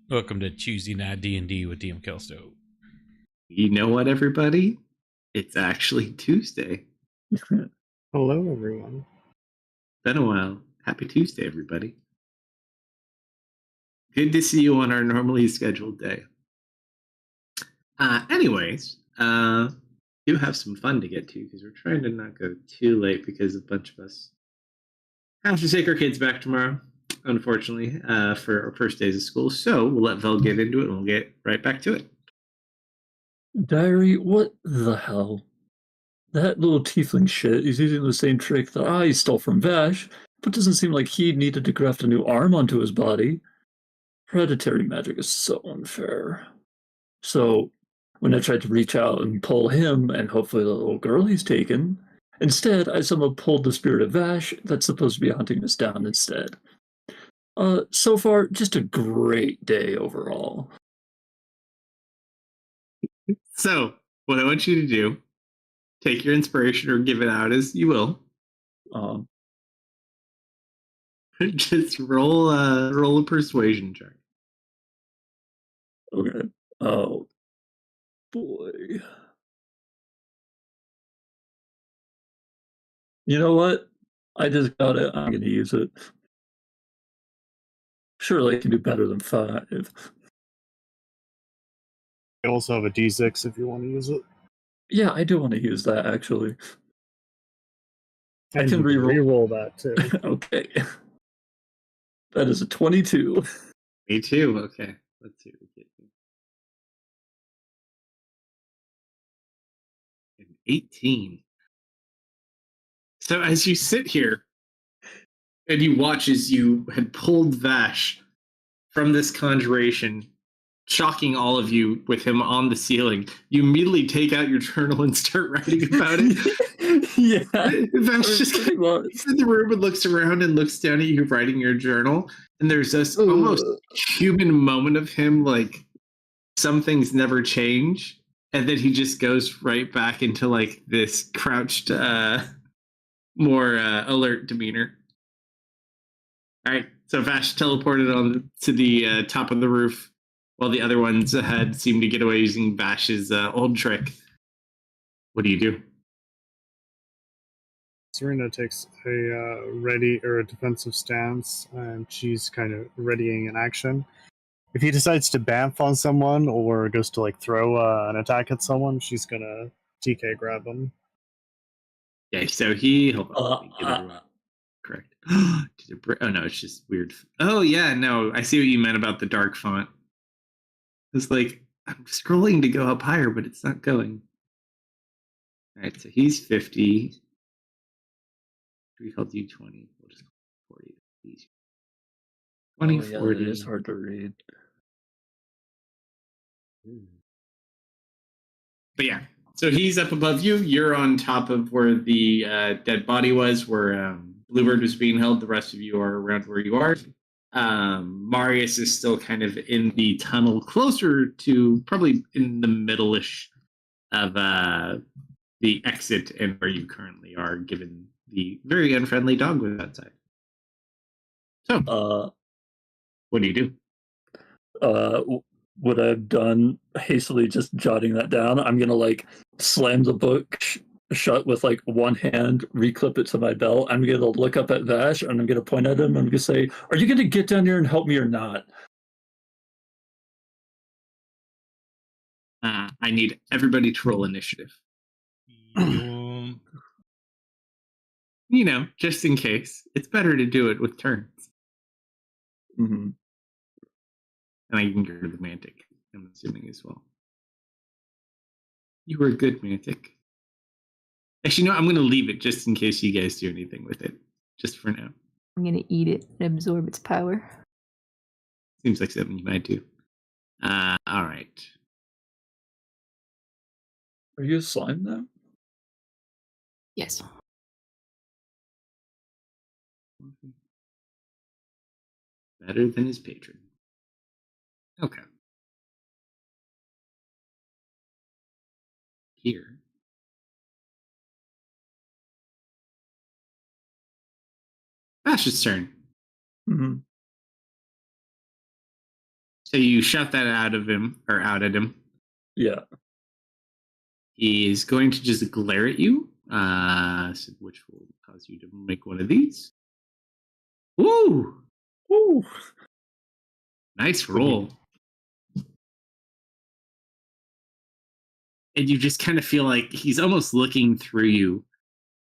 Welcome to Tuesday Night D&D with DM Kalsto. You know what, everybody? It's actually Tuesday. Hello, everyone. Been a while. Happy Tuesday, everybody. Good to see you on our normally scheduled day. Anyways, do have some fun to get to because we're trying to not go too late because a bunch of us have to take our kids back tomorrow, unfortunately, for our first days of school. So we'll let Vel get into it and we'll get right back to it. Diary, what the hell? That little tiefling shit is using the same trick that I stole from Vash, but doesn't seem like he needed to graft a new arm onto his body. Predatory magic is so unfair. So, when I tried to reach out and pull him and hopefully the little girl he's taken, instead I somehow pulled the spirit of Vash that's supposed to be hunting us down instead. So far, just a great day overall. So, what I want you to do, take your inspiration or give it out as you will. Just roll a persuasion check. Okay. Oh, boy. You know what? I just got it. I'm going to use it. Surely I can do better than 5. You also have a D6 if you want to use it. Yeah, I do want to use that, actually. I And can you can reroll. reroll that, too. Okay. That is a 22. Me too. Okay. Let's see what we get here. An 18. So as you sit here and you watch as you had pulled Vash from this conjuration, shocking all of you with him on the ceiling, you immediately take out your journal and start writing about it. Yeah. Vash just pretty much. sits in the room and looks around and looks down at you writing your journal. And there's this almost human moment of him like some things never change. And then he just goes right back into like this crouched, more alert demeanor. All right, so Vash teleported on to the top of the roof, while the other ones had seemed to get away using Vash's old trick. What do you do? Serena takes a ready or a defensive stance, and she's kind of readying an action. If he decides to bamf on someone or goes to like throw an attack at someone, she's gonna TK grab him. Okay, so he. Hold on, let me get everyone correct. Oh no, it's just weird. Oh yeah, no, I see what you meant about the dark font. It's like I'm scrolling to go up higher, but it's not going. All right, so he's 50. We call you 20. We'll just call 40. 20, 40. It is hard to read. But yeah, so he's up above you. You're on top of where the dead body was, where Bluebird was being held. The rest of you are around where you are. Marius is still kind of in the tunnel, closer to probably in the middle-ish of the exit and where you currently are, given the very unfriendly dog was outside. So, what do you do? What I've done, hastily just jotting that down, I'm going to like slam the book shut with like one hand, reclip it to my belt. I'm going to look up at Vash and I'm going to point at him. I'm going to say, are you going to get down here and help me or not? I need everybody to roll initiative. You know, just in case. It's better to do it with turns. Mm-hmm. And I can get the Mantic, I'm assuming, as well. You were good, Mantic. Actually, no, I'm going to leave it just in case you guys do anything with it. Just for now. I'm going to eat it and absorb its power. Seems like something you might do. All right. Are you a slime now? Yes. Better than his patron. Okay. Here. Ash's turn. Mm-hmm. So you shout that out of him or out at him. Yeah. He is going to just glare at you, which will cause you to make one of these. Woo! Woo! Nice roll. And you just kind of feel like he's almost looking through you.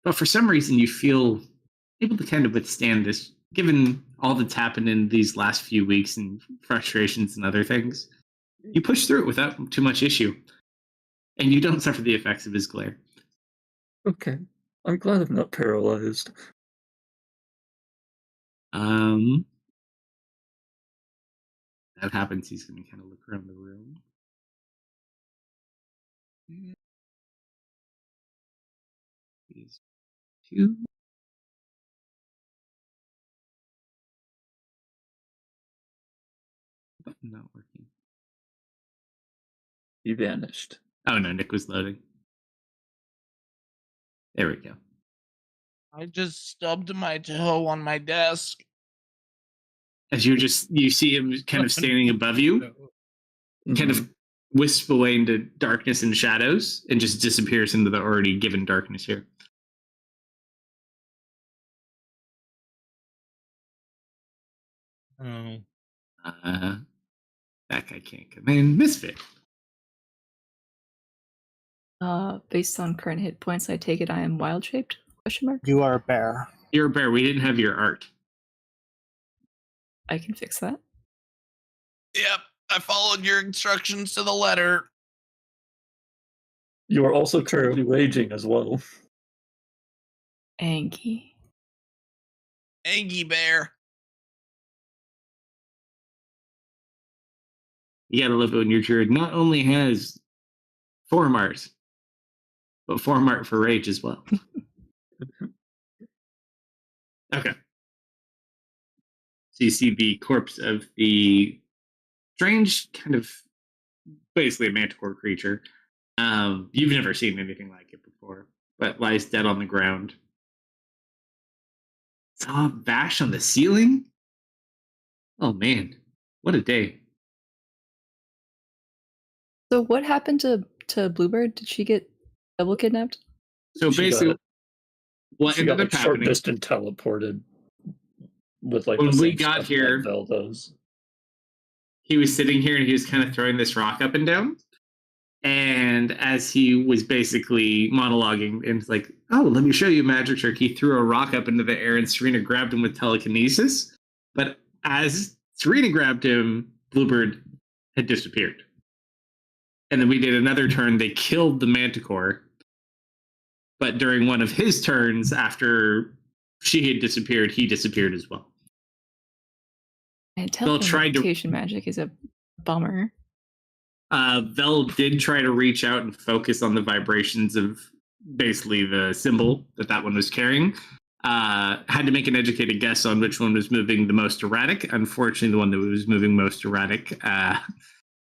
But for some reason, you feel able to kind of withstand this, given all that's happened in these last few weeks and frustrations and other things. You push through it without too much issue. And you don't suffer the effects of his glare. Okay. I'm glad I'm not paralyzed. That happens. He's going to kind of look around the room. These two. Button not working. He vanished. Oh no, Nick was loading. There we go. I just stubbed my toe on my desk. As you see him kind of standing above you, kind of wisp away into darkness and shadows, and just disappears into the already given darkness here. Oh. That guy can't come in. Misfit. Based on current hit points, I take it I am wild shaped? Question mark. You are a bear. You're a bear. We didn't have your art. I can fix that. Yep, I followed your instructions to the letter. You are also currently raging as well. Angie. Angie bear. You gotta love it when your druid not only has form art, but form art for rage as well. Okay. So you see the corpse of the strange kind of basically a manticore creature. You've never seen anything like it before, but lies dead on the ground. Saw Vash on the ceiling? Oh man, what a day. So what happened to Bluebird? Did she get double kidnapped? So She basically, what She got ended like up short happening distance teleported with like when the we same got stuff here, that Vel does. he was sitting here and he was kind of throwing this rock up and down. And as he was basically monologuing and like, oh, let me show you a magic trick, he threw a rock up into the air and Serena grabbed him with telekinesis. But as Serena grabbed him, Bluebird had disappeared. And then we did another turn. They killed the manticore. But during one of his turns, after she had disappeared, he disappeared as well. And Vel tried to teleportation magic is a bummer. Vel did try to reach out and focus on the vibrations of basically the symbol that one was carrying. Had to make an educated guess on which one was moving the most erratic. Unfortunately, the one that was moving most erratic,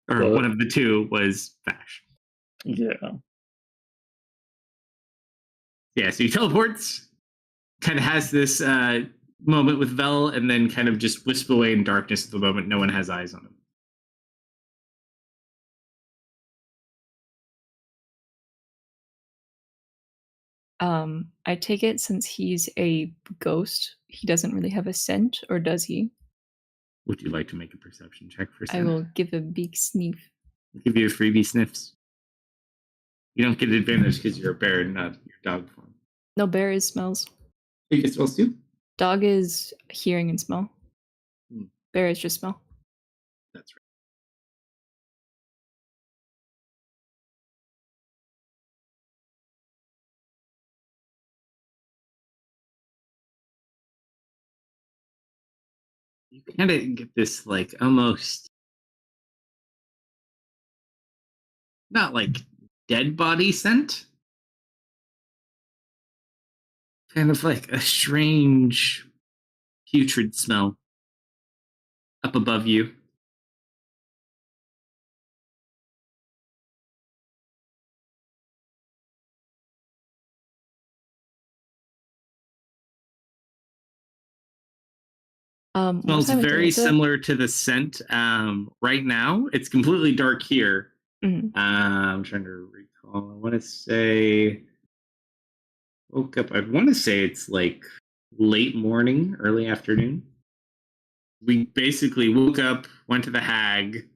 one of the two, was Vash. Yeah. Yeah, so he teleports, kind of has this moment with Vel, and then kind of just wisp away in darkness at the moment no one has eyes on him. I take it since he's a ghost, he doesn't really have a scent, or does he? Would you like to make a perception check for I scent? will give a big sniff. I'll give you a freebie sniffs. You don't get advantage because you're a bear and not your dog form. No, bear is smells. You get smells too? Dog is hearing and smell. Bear is just smell. That's right. You kind of get this like almost not like dead body scent. Kind of like a strange putrid smell up above you. What Smells time of day very is it? similar to the scent right now. It's completely dark here. Mhm. I'm trying to recall. I want to say woke up. I want to say it's like late morning, early afternoon. We basically woke up, went to the hag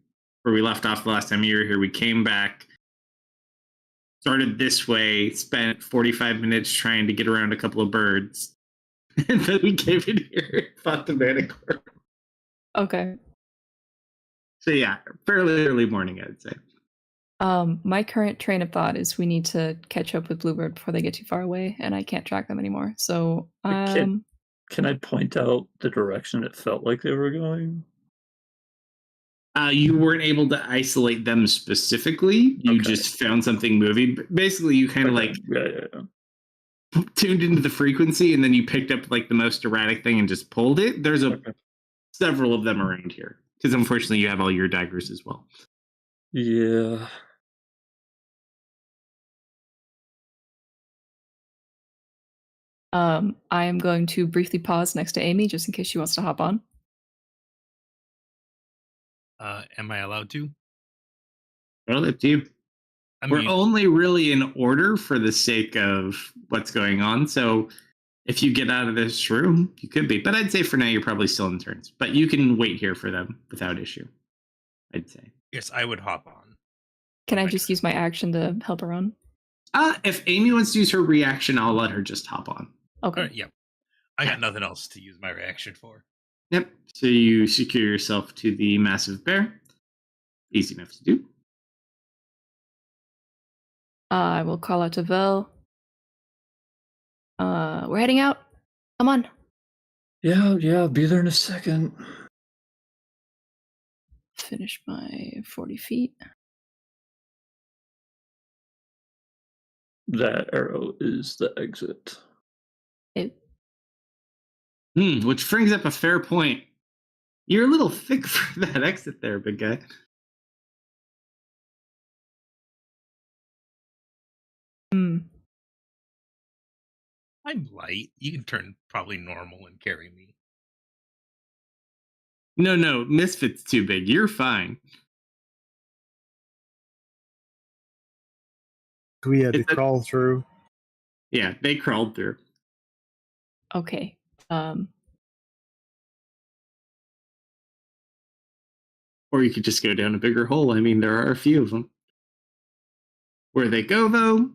where we left off the last time you were here. We came back, started this way, spent 45 minutes trying to get around a couple of birds, and then we came in here, fought the manicore. Okay. So yeah, fairly early morning, I'd say. My current train of thought is we need to catch up with Bluebird before they get too far away, and I can't track them anymore. So, Can I point out the direction it felt like they were going? You weren't able to isolate them specifically. You Okay. just found something moving. Basically, you kind of Okay. like Yeah. tuned into the frequency, and then you picked up like the most erratic thing and just pulled it. There's Okay. several of them around here because unfortunately you have all your daggers as well. Yeah. I am going to briefly pause next to Amy just in case she wants to hop on. Am I allowed to? Well, up to you. We're mean, only really in order for the sake of what's going on. So if you get out of this room, you could be. But I'd say for now you're probably still in turns. But you can wait here for them without issue. I'd say. yes, I would hop on. Can I my just turn. use my action to help her on? If Amy wants to use her reaction, I'll let her just hop on. Okay. All right, yep. I got nothing else to use my reaction for. Yep. So you secure yourself to the massive bear. Easy enough to do. I will call out to Vel. We're heading out. Come on. Yeah, I'll be there in a second. Finish my 40 feet. That arrow is the exit. Which brings up a fair point. You're a little thick for that exit there, big guy. I'm light. You can turn probably normal and carry me. No, Misfit's too big. You're fine. We had to It's a- crawl through. Yeah, they crawled through. Okay. Or you could just go down a bigger hole. I mean, there are a few of them. Where they go, though?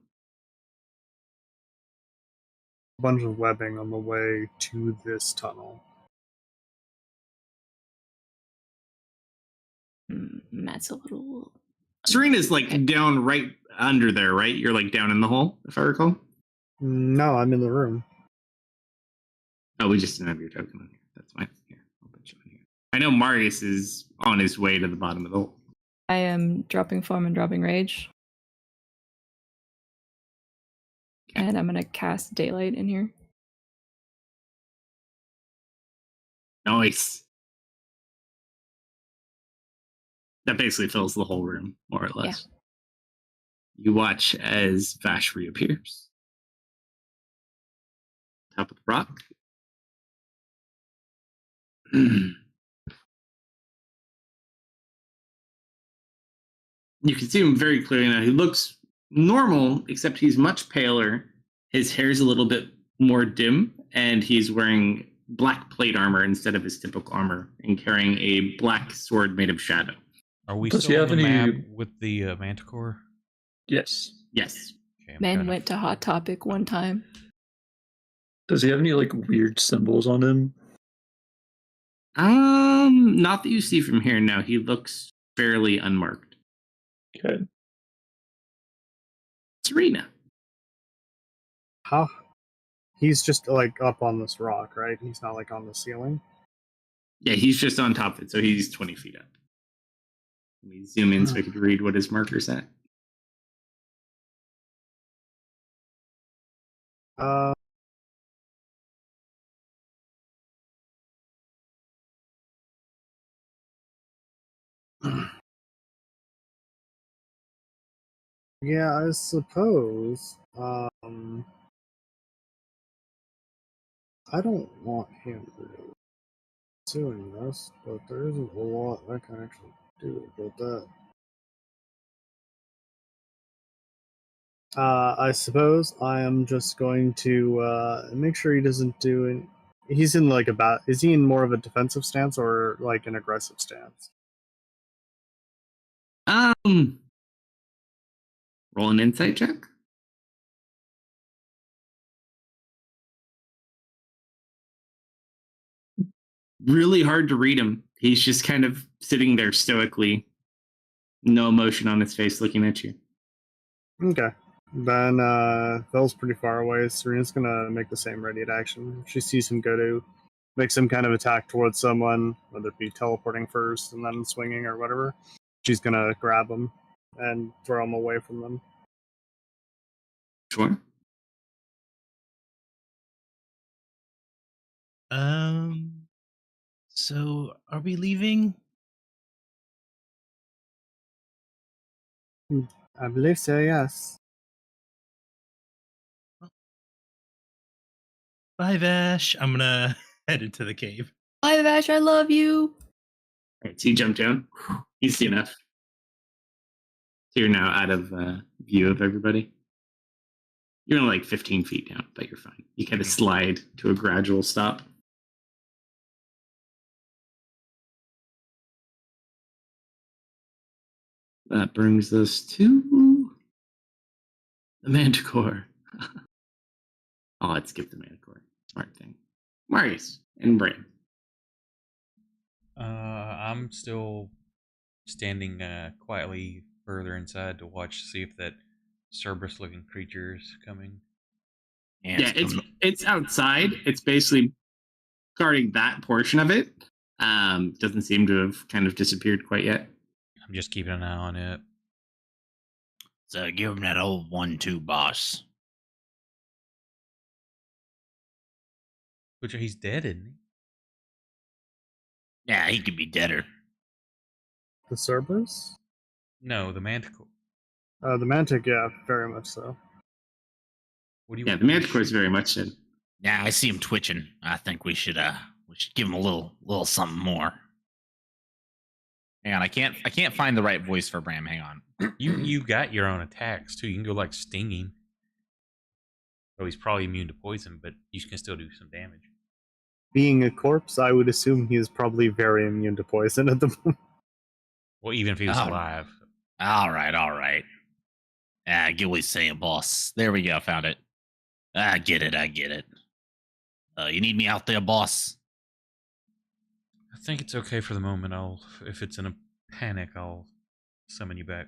A bunch of webbing on the way to this tunnel. Matt's a little. Serena's like down right under there, right? You're like down in the hole, if I recall. No, I'm in the room. Oh, we just didn't have your token on here. That's fine. Here, I'll put you in here. I know Marius is on his way to the bottom of the hole. I am dropping form and dropping rage. Okay. And I'm going to cast daylight in here. Nice. That basically fills the whole room, more or less. Yeah. You watch as Vash reappears. Top of the rock. You can see him very clearly now. He looks normal, except he's much paler. His hair's a little bit more dim, and he's wearing black plate armor instead of his typical armor, and carrying a black sword made of shadow. Are we Does he still on have the any- map with the Manticore? Yes. Yes. Okay, Man went to Hot Topic one time. Does he have any like weird symbols on him? Not that you see from here. No, he looks fairly unmarked. Okay. Serena. How? He's just like up on this rock, right? He's not like on the ceiling. Yeah, he's just on top of it, so he's 20 feet up. Let me zoom in so I could read what his marker's at. Yeah, I suppose. I don't want him really. pursuing this, but there isn't a lot I can actually do about that. I suppose I am just going to make sure he doesn't do it. He's in like is he in more of a defensive stance or like an aggressive stance? Roll an insight check. Really hard to read him. He's just kind of sitting there stoically, no emotion on his face, looking at you. Okay. Then Phil's pretty far away. Serena's gonna make the same ready to action. If she sees him go to make some kind of attack towards someone, whether it be teleporting first and then swinging or whatever, she's gonna grab him and throw him away from them. Sure. So are we leaving? I believe so, yes. Bye, Vash. I'm gonna head into the cave. Bye, Vash. I love you. All right, so you jump down. Easy enough. So you're now out of view of everybody. You're only like 15 feet down, but you're fine. You kind of slide to a gradual stop. That brings us to the Manticore. Oh, let's skip the Manticore. Smart thing. Marius and Bran. I'm still standing quietly further inside to watch to see if that Cerberus-looking creature is coming. Yeah, it's outside. It's basically guarding that portion of it. Doesn't seem to have kind of disappeared quite yet. I'm just keeping an eye on it. So give him that old 1-2 boss. Which he's dead, isn't he? Yeah, he could be deader. The Cerberus? No, the Manticore. The Mantic, yeah, very much so. What do you? Yeah, the Manticore is very much dead. Yeah, I see him twitching. I think we should give him a little something more. Hang on, I can't find the right voice for Bram. Hang on. You got your own attacks too. You can go like stinging. Oh, he's probably immune to poison, but you can still do some damage. Being a corpse, I would assume he is probably very immune to poison at the moment. Well, even if he was Oh. alive. All right. I get what he's saying, boss. There we go, found it. I get it. You need me out there, boss? I think it's okay for the moment. If it's in a panic, I'll summon you back.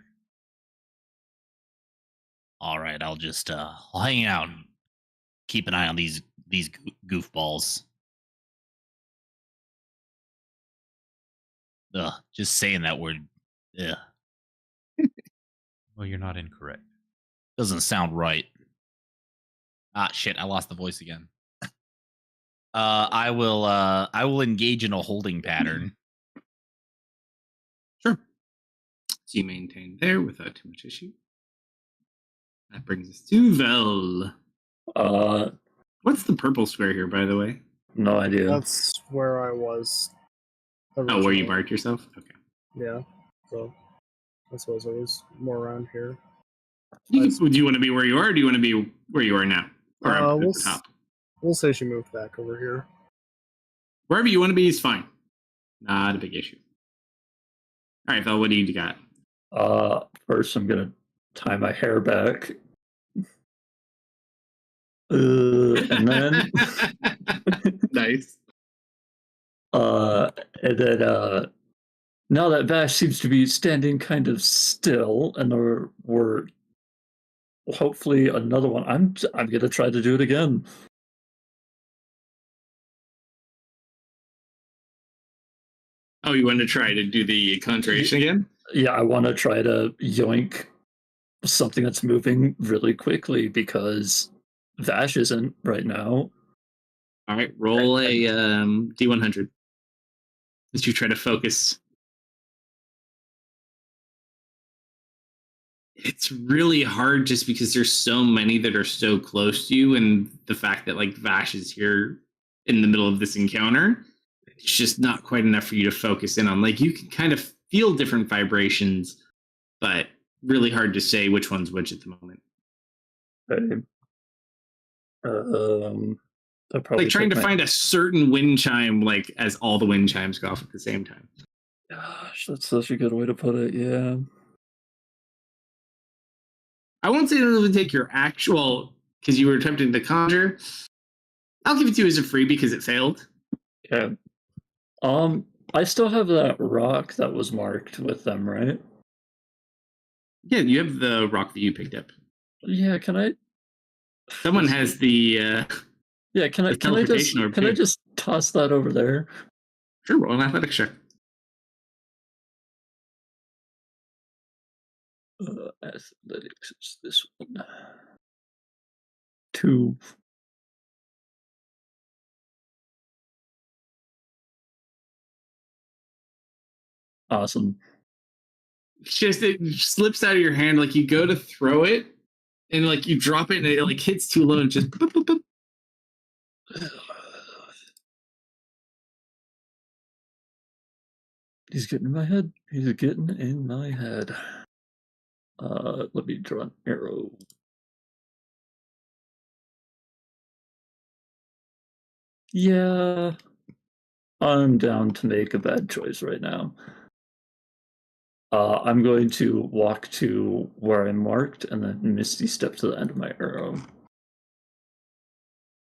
All right, I'll just I'll hang out and keep an eye on these goofballs. Just saying that word, Well, you're not incorrect. doesn't sound right. Ah, shit! I lost the voice again. I will engage in a holding pattern. Sure. So you maintain there without too much issue. That brings us to Vel. What's the purple square here, by the way? No idea. That's where I was. Oh, where you originally. marked yourself? Okay. Yeah, so I suppose I was more around here. Do you want to be where you are, or do you want to be where you are now? Or up at the top? We'll say she moved back over here. Wherever you want to be is fine. Not a big issue. All right, Vel, what do you got? First I'm gonna tie my hair back. And then Nice. and then now that Vash seems to be standing kind of still, and we're hopefully another one. I'm gonna try to do it again. Oh, you want to try to do the conjuration again? Yeah, I want to try to yoink something that's moving really quickly because Vash isn't right now. All right, roll a D100 as you try to focus. It's really hard just because there's so many that are so close to you, and the fact that like Vash is here in the middle of this encounter, it's just not quite enough for you to focus in on. Like you can kind of feel different vibrations, but really hard to say which one's which at the moment. Okay. I'll probably Like trying to take my- find a certain wind chime, like as all the wind chimes go off at the same time. Gosh, that's such a good way to put it. Yeah. I won't say it'll take your actual, because you were attempting to conjure. I'll give it to you as a free because it failed. Yeah. I still have that rock that was marked with them, right? Yeah, you have the rock that you picked up. Yeah. Can I? Someone has the Yeah. Can I? the Can I just? teleportation orb Can I too. just toss that over there? Sure, roll an athletics check. Athletics is this one. 2. Awesome. It's just it slips out of your hand, like you go to throw it, and like you drop it, and it like hits too low, and just boop, boop, boop. He's getting in my head. He's getting in my head. Let me draw an arrow. Yeah. I'm down to make a bad choice right now. I'm going to walk to where I'm marked and then Misty step to the end of my arrow.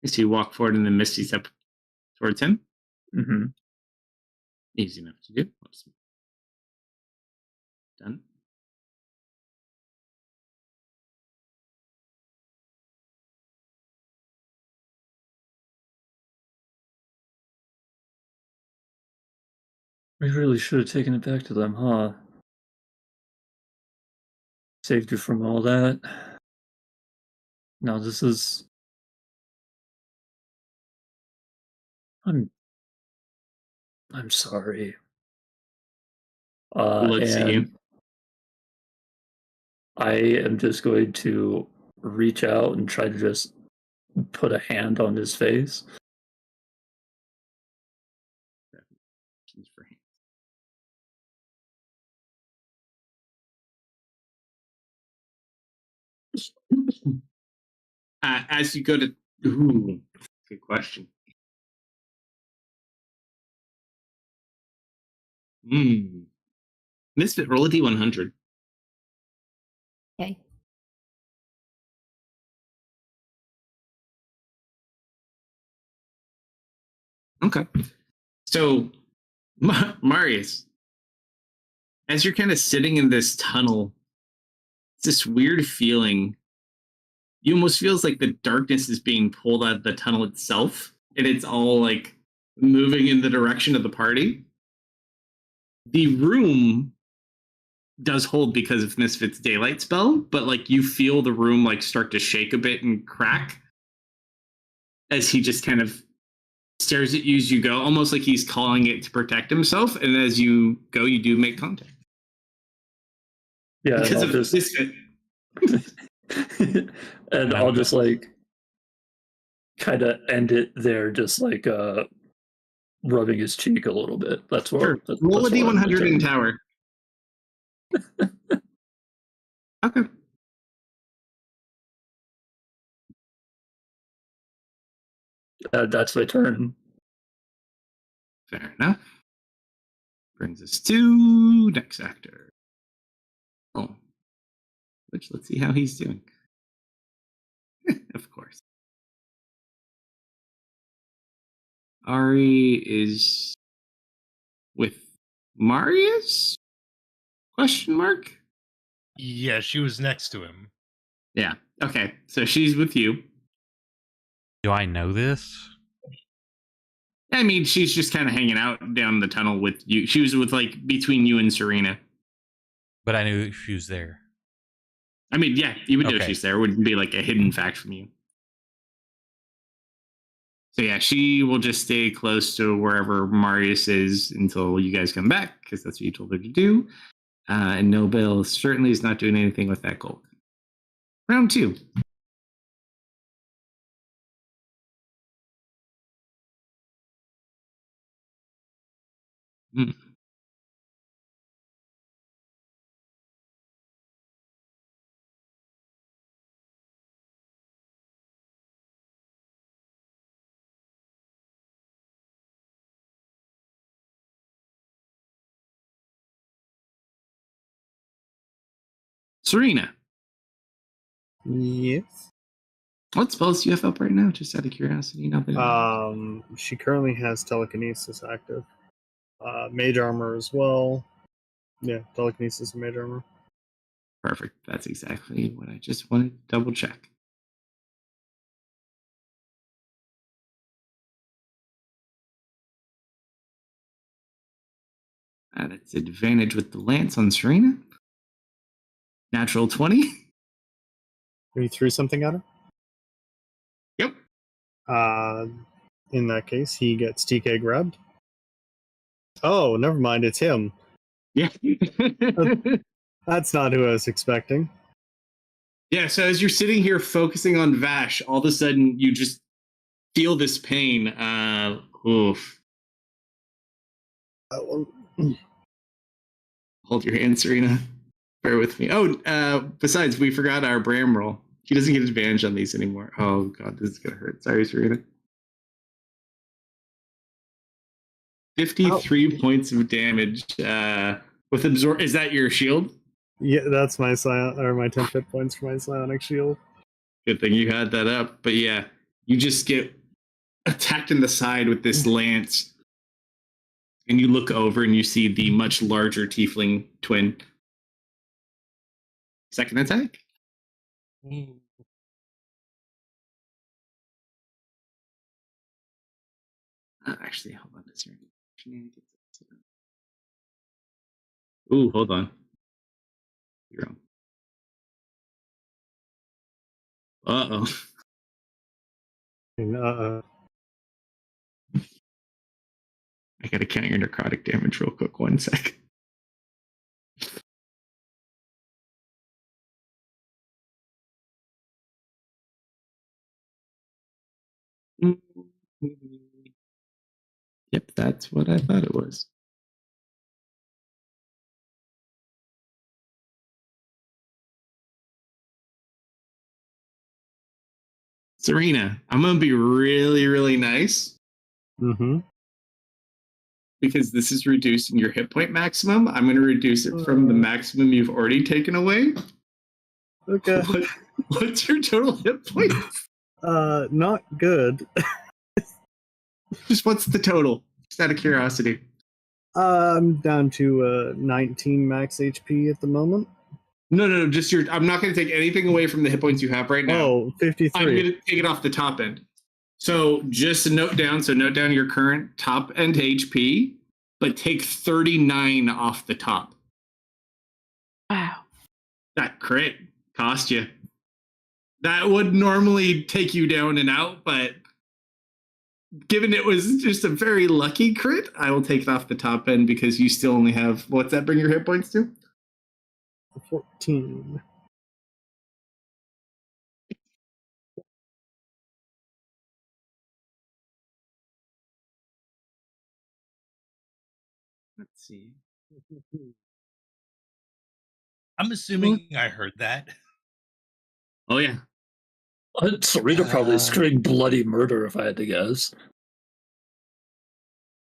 So you walk forward and then Misty step towards him. Mm-hmm. Easy enough to do. Oops. Done. We really should have taken it back to them, huh? Saved you from all that. Now this is... I'm sorry. Looks at you. And I am just going to reach out and try to just put a hand on his face. For him. As you go to, ooh, good question. Misfit, roll a d100. Okay. Okay. So, Marius, as you're kind of sitting in this tunnel, it's this weird feeling. You almost feels like the darkness is being pulled out of the tunnel itself, and it's all like moving in the direction of the party. The room does hold because of Misfit's daylight spell, but like you feel the room like start to shake a bit and crack as he just kind of stares at you as you go, almost like he's calling it to protect himself. And as you go, you do make contact. Yeah, Because of just... Misfit. And I'll just like kind of end it there, just like rubbing his cheek a little bit. That's what. Sure. Roll a d100 in tower. Okay. That's my turn. Fair enough. Brings us to next actor. Oh. Which, let's see how he's doing. Of course. Ari is with Marius? Question mark? Yeah, she was next to him. Yeah. Okay. So she's with you. Do I know this? I mean, she's just kind of hanging out down the tunnel with you. She was with like between you and Serena. But I knew she was there. I mean, yeah, you would know Okay. she's there. It wouldn't be like a hidden fact from you. So yeah, she will just stay close to wherever Marius is until you guys come back, because that's what you told her to do. And Nobel certainly is not doing anything with that gold. Round 2. Hmm. Serena, Yes. what spells do you have up right now? Just out of curiosity. Not that She currently has telekinesis active. Mage armor as well. Yeah, telekinesis and mage armor. perfect. That's exactly what I just wanted to double check. That's advantage with the lance on Serena. Natural 20. You threw something at her? Yep. In that case, he gets TK grabbed. Oh, never mind. It's him. Yeah. That's not who I was expecting. Yeah, so as you're sitting here focusing on Vash, all of a sudden you just feel this pain. Oof. Hold your hand, Serena. Bear with me. Oh, besides, we forgot our Bram roll. He doesn't get advantage on these anymore. Oh, God, this is going to hurt. Sorry, Serena. 53 points of damage with absorb. Is that your shield? Yeah, that's my my 10 hit points for my psionic shield. Good thing you had that up. But yeah, you just get attacked in the side with this lance. And you look over and you see the much larger tiefling twin. Second attack. Actually, hold on. Is there any shenanigans? Ooh, hold on. You're wrong. Uh-oh. I gotta count your necrotic damage real quick. 1 sec. Yep, that's what I thought it was. Serena, I'm gonna be really, really nice Mm-hmm. because this is reducing your hit point maximum. I'm gonna reduce it from the maximum you've already taken away. Okay. What's your total hit points? Not good. Just what's the total? Just out of curiosity. I'm down to 19 max HP at the moment. No, just your. I'm not going to take anything away from the hit points you have right now. Oh, 53. I'm going to take it off the top end. So just note down. So note down your current top end HP, but take 39 off the top. Wow. That crit cost you. That would normally take you down and out, but given it was just a very lucky crit, I will take it off the top end because you still only have. What's that bring your hit points to? 14. Let's see. I'm assuming I heard that. Oh yeah. Serena probably screamed bloody murder if I had to guess.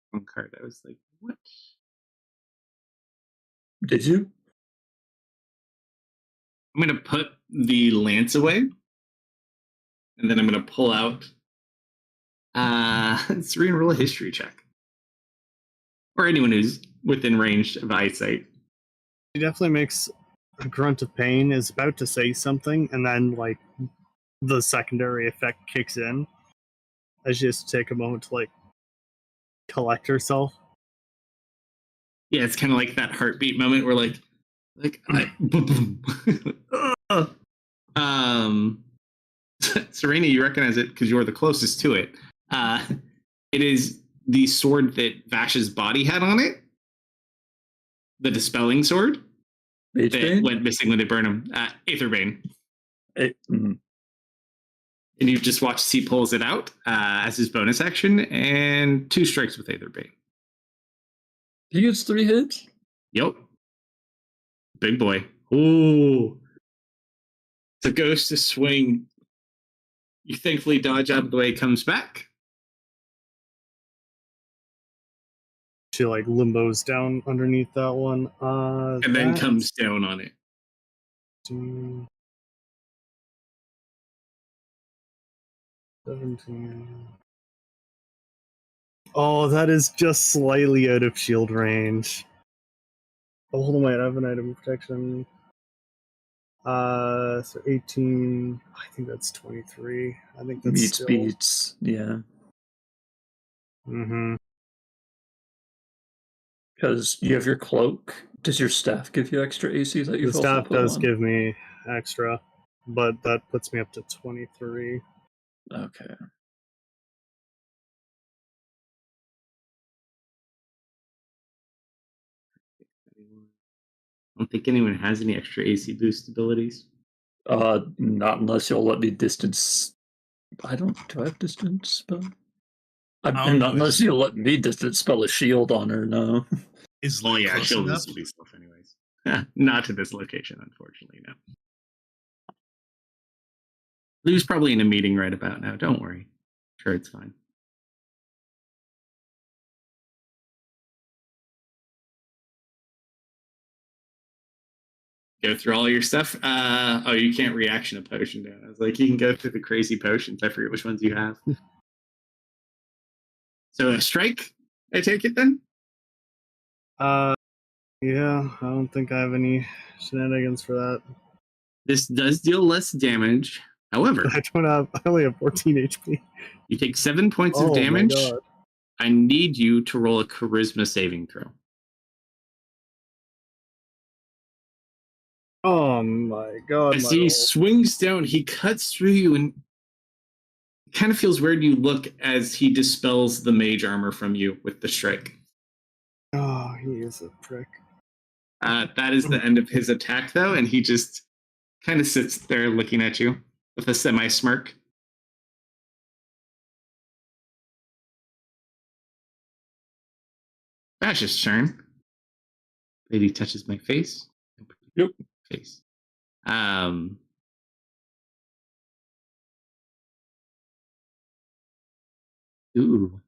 One card. I was like, what? Did you? I'm gonna put the lance away, and then I'm gonna pull out. Serena, roll a history check, or anyone who's within range of eyesight. He definitely makes a grunt of pain, is about to say something, and then, like, the secondary effect kicks in. I just take a moment to, like, collect herself. Yeah, it's kind of like that heartbeat moment where, Serena, you recognize it because you're the closest to it. It is the sword that Vash's body had on it, the dispelling sword that went missing when they burned him. Aetherbane. And you just watch as he pulls it out as his bonus action, and 2 strikes with Aetherbane. He gets 3 hits? Yep. Big boy. Ooh. The ghost to swing. You thankfully dodge out of the way, comes back. She like limbos down underneath that one. And then comes down on it. 17. Oh, that is just slightly out of shield range. Oh, hold on, wait, I have an item of protection. So 18. I think that's 23. I think that's Meets still. beats, yeah. Mm-hmm. Because you have your cloak. Does your staff give you extra AC that The you've also staff put does on? give me extra, but that puts me up to 23. Okay. I don't think anyone has any extra AC boost abilities. Not unless you'll let me distance. I don't. Do I have distance spell? I And don't not know. unless you'll let me distance spell a shield on her. No. Is Oh Luke yeah, close shield enough? will be stuff anyways. Not to this location, unfortunately, no. Lou's probably in a meeting right about now. Don't worry. Sure, it's fine. Go through all your stuff. Oh, you can't reaction a potion down. I was like, you can go through the crazy potions. I forget which ones you have. So a strike, I take it then? Yeah, I don't think I have any shenanigans for that. This does deal less damage. However, I only have 14 HP. you take 7 points of Oh my damage. god. I need you to roll a charisma saving throw. Oh my god. As My he roll. swings down, he cuts through you, and it kind of feels weird. You look as he dispels the mage armor from you with the strike. Oh, he is a prick. That is the end of his attack, though, and he just kind of sits there looking at you with a semi-smirk. Bash's turn. Lady touches my face. Yep. Face. Ooh.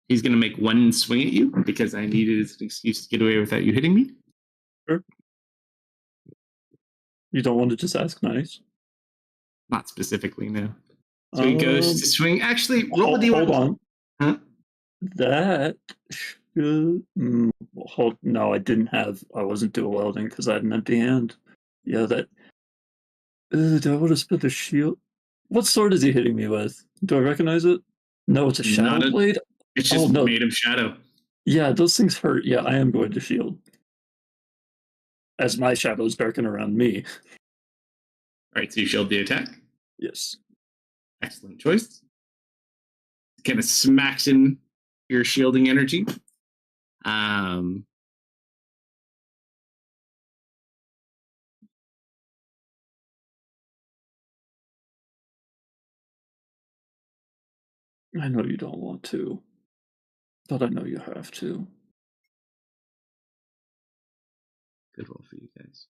He's going to make one swing at you because I needed an excuse to get away without you hitting me. Sure. You don't want to just ask nice? Not specifically, no. So he goes to swing. Actually, roll a hold, d1. hold on. Huh? That should. Hold. No, I wasn't dual wielding because I had an empty hand. Yeah, that. Do I want to spend a shield? What sword is he hitting me with? Do I recognize it? No, it's a shadow blade. It's just no. made of shadow. Yeah, those things hurt. Yeah, I am going to shield. As my shadows darken around me. All right, so you shield the attack. Yes. Excellent choice. Kind of smacks in your shielding energy. I know you don't want to, but I know you have to. Good roll for you guys.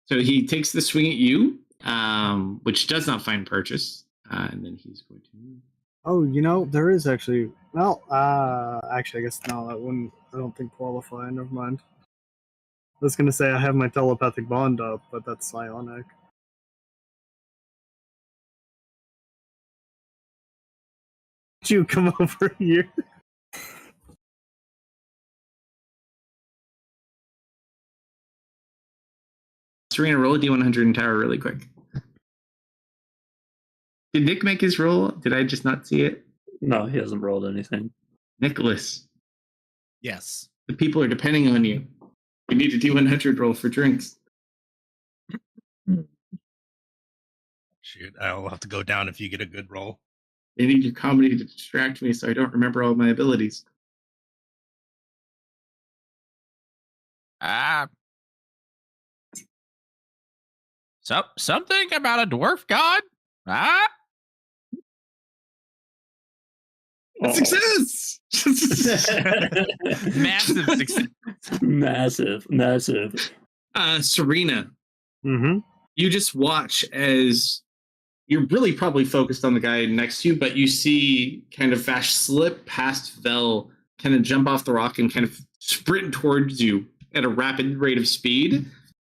So he takes the swing at you, which does not find purchase, and then he's going to. Oh, there is actually. Well, actually, I guess no, that wouldn't. I don't think qualify. Never mind. I was gonna say I have my telepathic bond up, but that's psionic. You come over here. Serena, roll a d100 in tower really quick. Did Nick make his roll? Did I just not see it? No, he hasn't rolled anything. Nicholas, Yes. the people are depending on you. We need a d100 roll for drinks. Shoot, I'll have to go down if you get a good roll. I need your comedy to distract me so I don't remember all my abilities. Ah. Something about a dwarf god? Ah. Oh. Success! Massive success. Massive. Serena, Mm-hmm. you just watch as you're really probably focused on the guy next to you, but you see kind of Vash slip past Vel, kind of jump off the rock and kind of sprint towards you at a rapid rate of speed.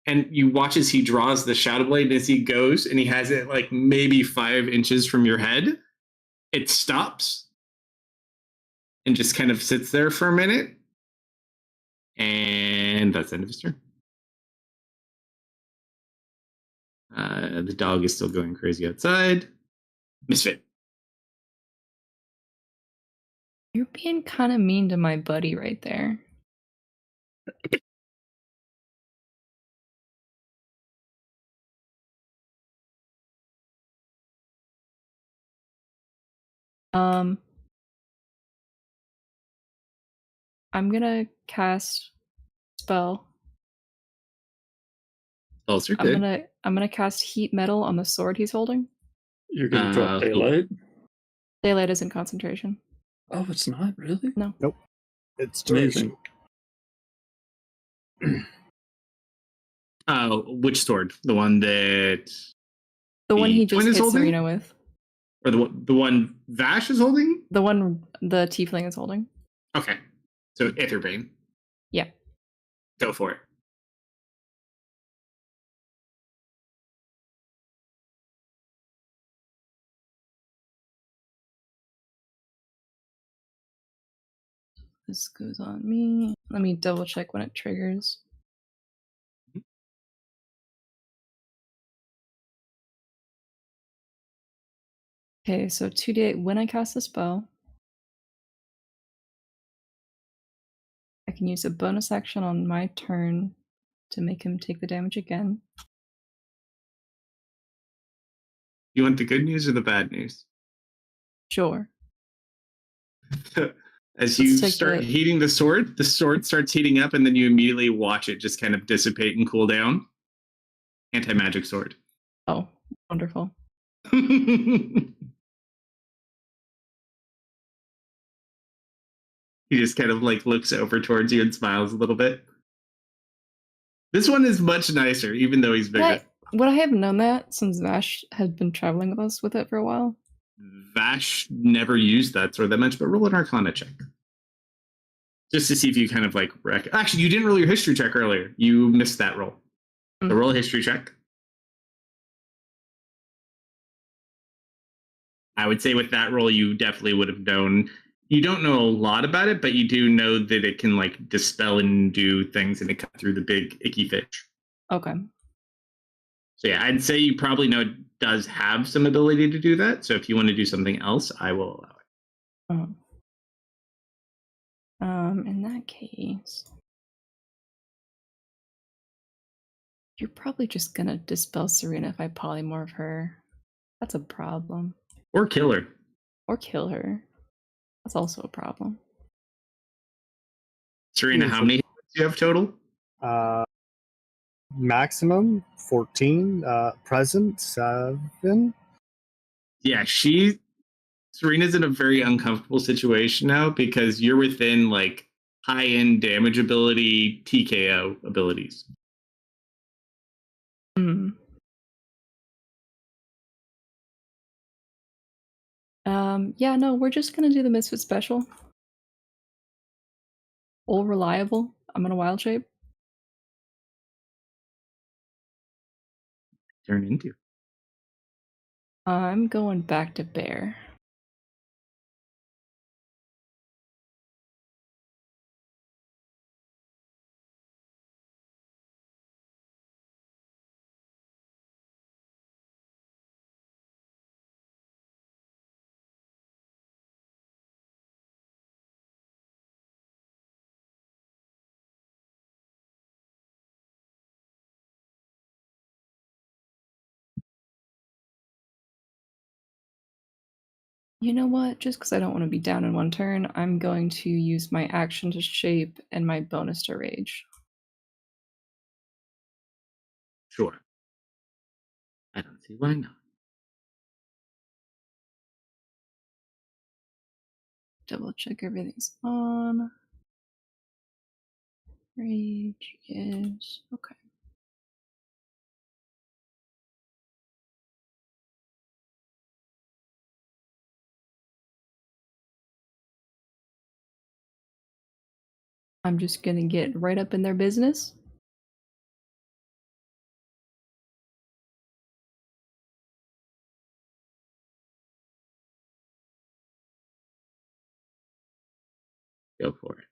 And you watch as he draws the Shadow Blade, and as he goes, and he has it like maybe 5 inches from your head. It stops and just kind of sits there for a minute. And that's the end of his turn. The dog is still going crazy outside. Misfit. You're being kind of mean to my buddy right there. I'm gonna cast spell. Spells are I'm good. gonna cast heat metal on the sword he's holding. You're gonna drop daylight? Daylight isn't concentration. Oh, it's not really? No. Nope. It's duration. Amazing. Which sword? The one that The one he twin just is hit holding? Serena with. Or the one Vash is holding? The one the tiefling is holding. Okay. So Aetherbane. Yeah. Go for it. This goes on me. Let me double check when it triggers. Okay, so 2d8 when I cast the spell. I can use a bonus action on my turn to make him take the damage again. You want the good news or the bad news? Sure. As Let's you take start the- heating the sword starts heating up, and then you immediately watch it just kind of dissipate and cool down. Anti-magic sword. Oh, wonderful. He just kind of like looks over towards you and smiles a little bit. This one is much nicer, even though he's bigger. Would I have known that since Vash had been traveling with us with it for a while? Vash never used that sword that much, but roll an Arcana check. Just to see if you kind of like actually, you didn't roll your history check earlier. You missed that roll. So roll a history check. I would say with that roll, you definitely would have known. You don't know a lot about it, but you do know that it can like dispel and do things, and it cut through the big icky fish. Okay. So yeah, I'd say you probably know it does have some ability to do that. So if you want to do something else, I will allow it. In that case, you're probably just gonna dispel Serena if I polymorph her. That's a problem. Or kill her. Or kill her. That's also a problem. Serena, how many hits do you have total? Maximum 14. Present 7. Yeah, Serena's in a very uncomfortable situation now because you're within like high-end damage ability TKO abilities. Yeah, no, we're just gonna do the Misfit special. All reliable. I'm gonna wild shape. Turn into. I'm going back to bear. You know what? Just because I don't want to be down in one turn, I'm going to use my action to shape and my bonus to rage. Sure. I don't see why not. Double check everything's on. Rage is okay. I'm just gonna get right up in their business. Go for it.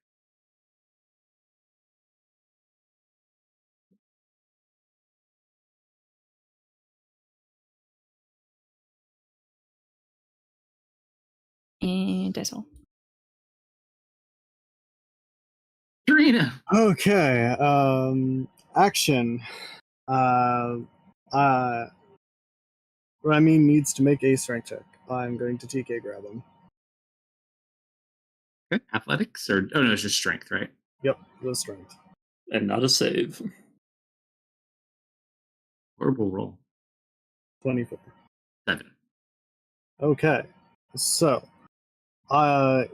And dice roll. Karina. Okay. Action. Remy needs to make a strength check. I'm going to TK grab him. Okay. Athletics or no, it's just strength, right? Yep, the strength. And not a save. Horrible roll. 24. 7. Okay. So,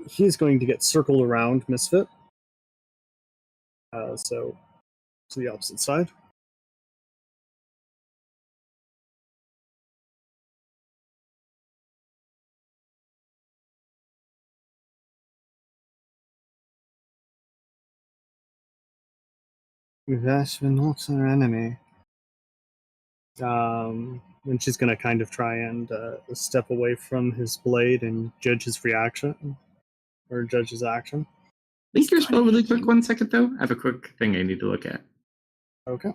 he's going to get circled around Misfit. So, to the opposite side. That's not our enemy. And she's going to kind of try and step away from his blade and judge his reaction, or judge his action. Leak your spell really quick 1 second, though. I have a quick thing I need to look at. Okay.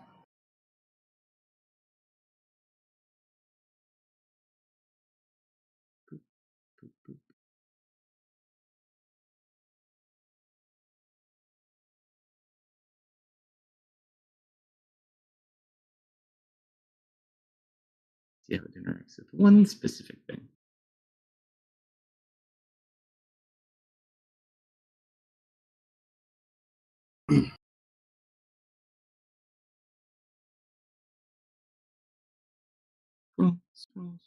See how it interacts with one specific thing. Scroll.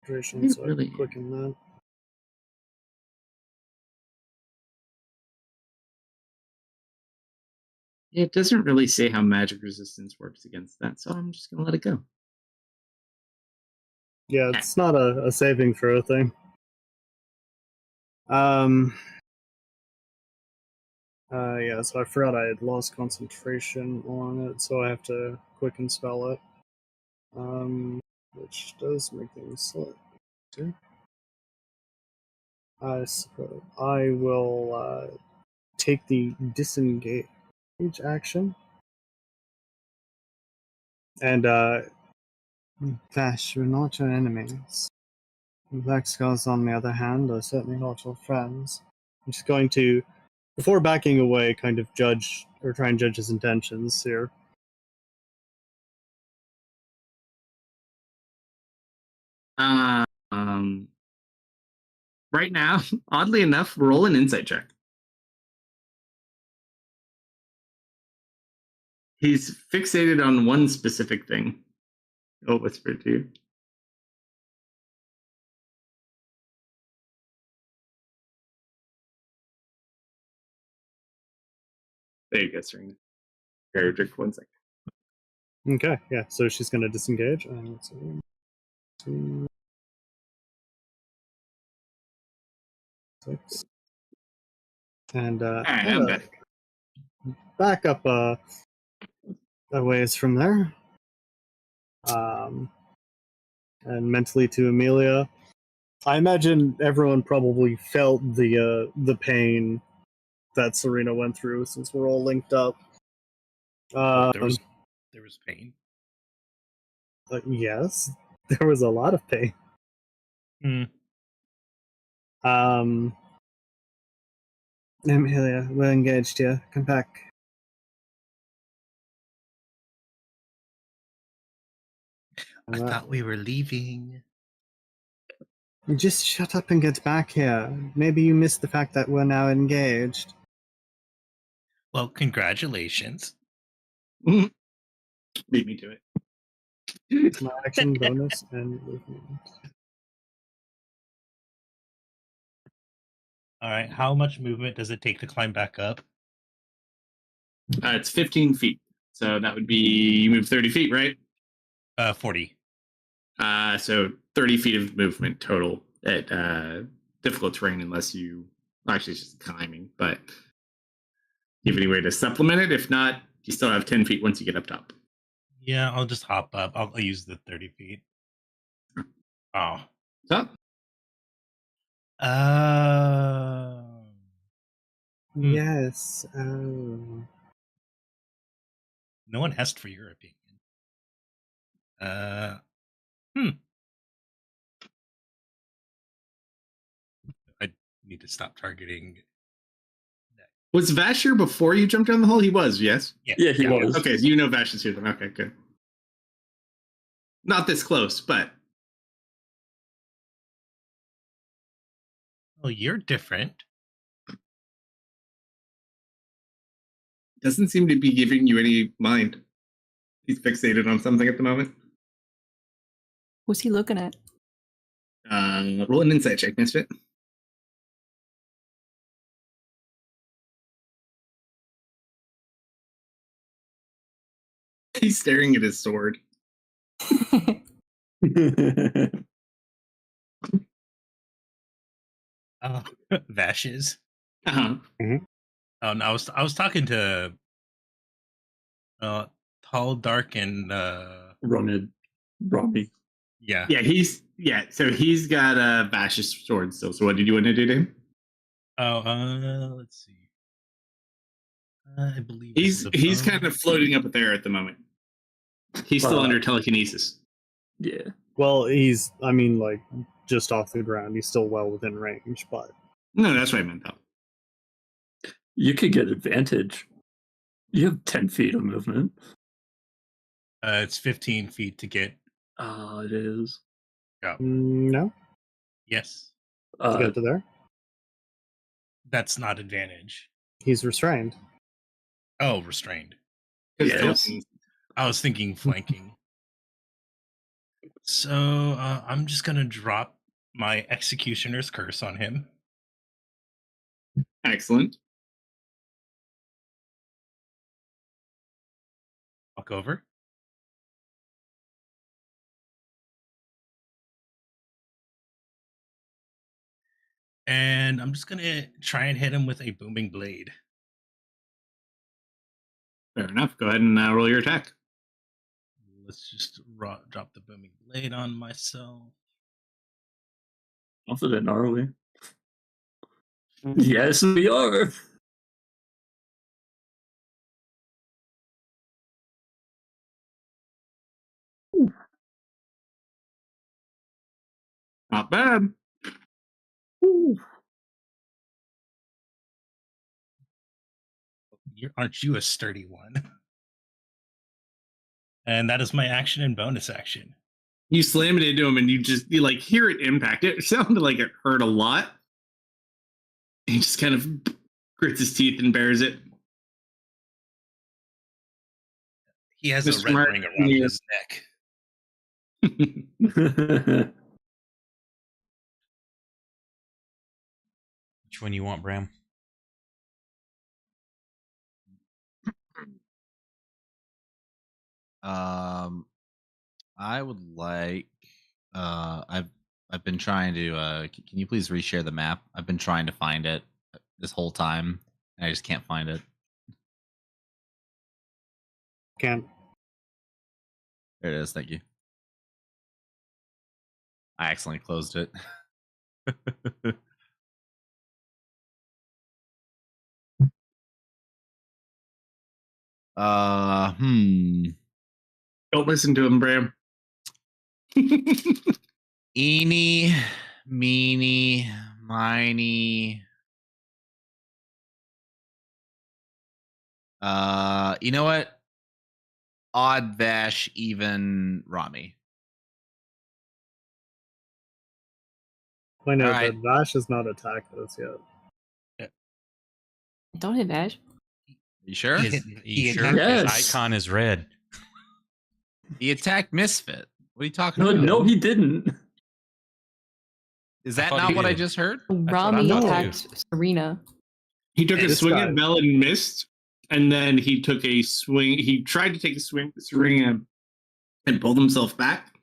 So Really? I quicken that. It doesn't really say how magic resistance works against that, so I'm just gonna let it go. Yeah, it's not a saving throw thing. Yeah, so I forgot I had lost concentration on it, so I have to quicken spell it. Which does make things slow. I suppose I will take the disengage action. And Vash, we're not your enemies. Vexcars, on the other hand, are certainly not your friends. I'm just going to, before backing away, kind of judge or try and judge his intentions here. Right now, oddly enough, roll an insight check. He's fixated on one specific thing. I'll whisper to you. There you go, Serena. Here, drink 1 second. Okay, yeah, so she's going to disengage. Let's see. 2, 6. And All right, I'm back. back up a ways from there. And mentally to Amelia. I imagine everyone probably felt the pain that Serena went through since we're all linked up. There was pain. Yes, there was a lot of pain. Hmm. Amelia, we're engaged here. Come back. I thought we were leaving. Just shut up and get back here. Maybe you missed the fact that we're now engaged. Well, congratulations. Beat me to it. It's my action bonus and movement. All right. How much movement does it take to climb back up? It's 15 feet. So that would be, you move 30 feet, right? 40. So 30 feet of movement total at difficult terrain, unless you, actually it's just climbing, but you have any way to supplement it? If not, you still have 10 feet once you get up top. Yeah, I'll just hop up. I'll use the 30 feet. Oh. Up. Yes. Oh. No one asked for your opinion. I need to stop targeting. Was Vash here before you jumped down the hole? He was, yes? Yeah, he was. Okay, so you know Vash is here then. Okay, good. Not this close, but Oh, you're different. doesn't seem to be giving you any mind. He's fixated on something at the moment. What's he looking at? Roll an insight check, Misfit. He's staring at his sword. Oh, Vashes. Uh-huh. Oh, no, I was talking to tall, dark, and Rumid. Robbie. yeah. So he's got Vash's sword still. So what did you want to do to him? Oh, let's see. I believe He's kind of floating up there at the moment. He's still under telekinesis. Yeah. Well, he's, I mean, like, just off the ground. He's still well within range, but. No, that's what I meant though. You could get advantage. You have 10 feet of movement. It's 15 feet to get. It is. No, Yes. to get to there. That's not advantage. He's restrained. Oh, restrained. Yes. I was thinking flanking. So I'm just gonna drop my executioner's curse on him. Excellent. Walk over. And I'm just gonna try and hit him with a booming blade. Fair enough. Go ahead and roll your attack. Let's just drop the booming blade on myself. Confident, are we? Yes, we are. Not bad. Aren't you a sturdy one? And that is my action and bonus action. You slam it into him and you like hear it impact. It sounded like it hurt a lot. He just kind of grits his teeth and bears it. He has Mr. a red Martin, ring around yeah. his neck. Which one you want, Bram? I would like. I've been trying to. Can you please reshare the map? I've been trying to find it this whole time, and I just can't find it. Can't. There it is. Thank you. I accidentally closed it. Hmm. Don't listen to him, Bram. Eeny, meeny, miny. You know what? Odd Vash, even Rami. Point out Alright. that Vash has not attacked us yet. Don't hit Vash. You sure? He sure? attacked His Yes. icon is red. He attacked Misfit. What are you talking No, about? no, he didn't. Is I that thought not he what I did. just heard? what I Rami thought, too. attacked Serena. He took a This swing guy- at Bell and missed, and then he took a swing. He tried to take a swing at Serena and pulled himself back.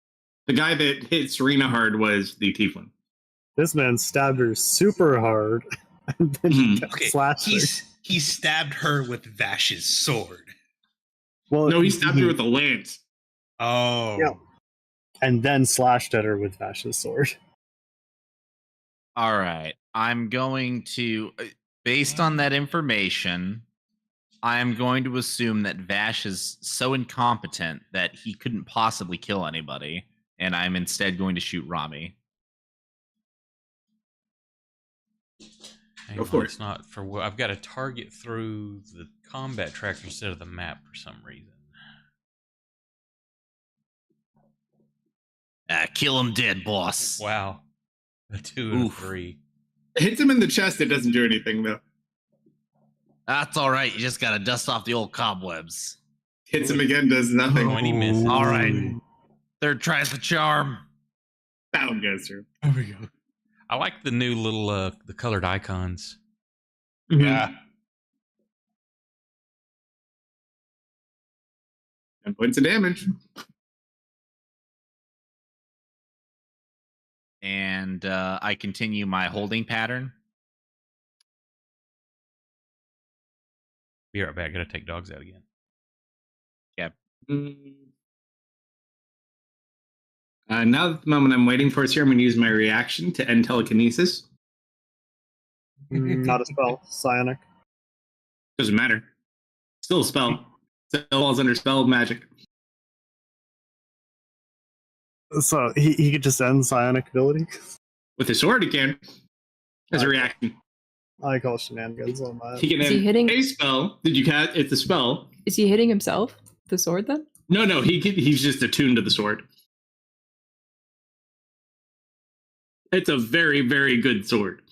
The guy that hit Serena hard was the Tiefling. This man stabbed her super hard, and then he kept Okay, slashing. he stabbed her with Vash's sword. Well, No, he stabbed her with a lance. Oh, Yeah. And then slashed at her with Vash's sword. All right. I'm going to, based on that information, I am going to assume that Vash is so incompetent that he couldn't possibly kill anybody, and I'm instead going to shoot Rami. Hang Go on, for it. it's not for what I've got to target through the combat tracker instead of the map for some reason. Kill him dead, boss. Wow, a 2 and a Oof. 3. It hits him in the chest. It doesn't do anything though. That's all right. You just gotta dust off the old cobwebs. Hits him again, does nothing. When he misses. All right. Third tries the charm. That one goes through. there we go. I like the new little the colored icons. Yeah. 10 points of damage. And I continue my holding pattern. Be right back. Gotta take dogs out again. Now the moment I'm waiting for is here. I'm going to use my reaction to end telekinesis. Not a spell. Psionic. Doesn't matter. Still a spell. Still falls under spell magic. So he could just end psionic ability. With his sword, he can. As a reaction. I call shenanigans on that. He can Is he end hitting- a spell. Did you catch? It's a spell. Is he hitting himself? The sword then? No, he's just attuned to the sword. It's a very, very good sword.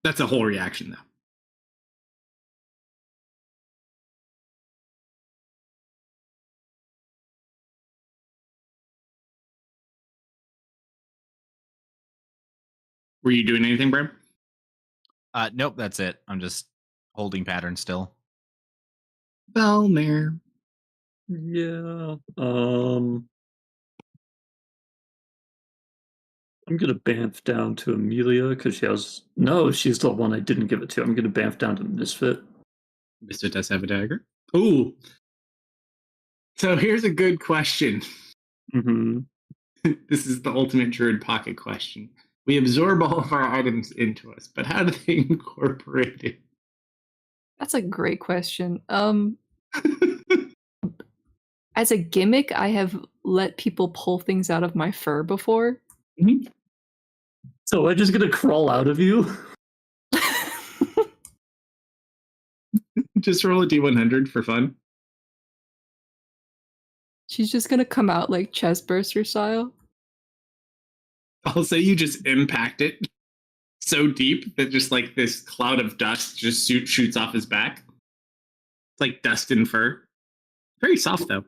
That's a whole reaction, though. Were you doing anything, Bram? Nope, that's it. I'm just holding pattern still. Belmare. Yeah. I'm gonna bamf down to Amelia because she has. No, she's the one I didn't give it to. I'm gonna bamf down to Misfit. Misfit does have a dagger. Ooh. So here's a good question. Mm-hmm. This is the ultimate druid pocket question. We absorb all of our items into us, but how do they incorporate it? That's a great question. As a gimmick, I have let people pull things out of my fur before. So I'm just gonna crawl out of you. Just roll a d100 for fun. She's just gonna come out like chest burster style. I'll say you just impact it so deep that just like this cloud of dust just shoots off his back. It's like dust and fur. Very soft though.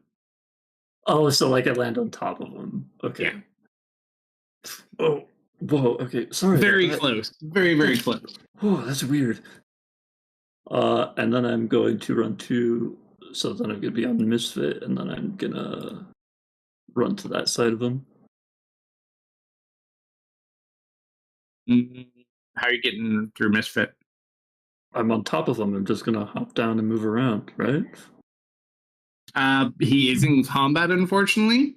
Oh, so like I land on top of him. Okay. Yeah. Oh, whoa. Okay, sorry. Very about that. close. Very, very close. Oh, that's weird. And then I'm going to run to. So then I'm gonna be on Misfit, and then I'm gonna run to that side of him. How are you getting through Misfit? I'm on top of him. I'm just gonna hop down and move around, right? He is in combat, unfortunately.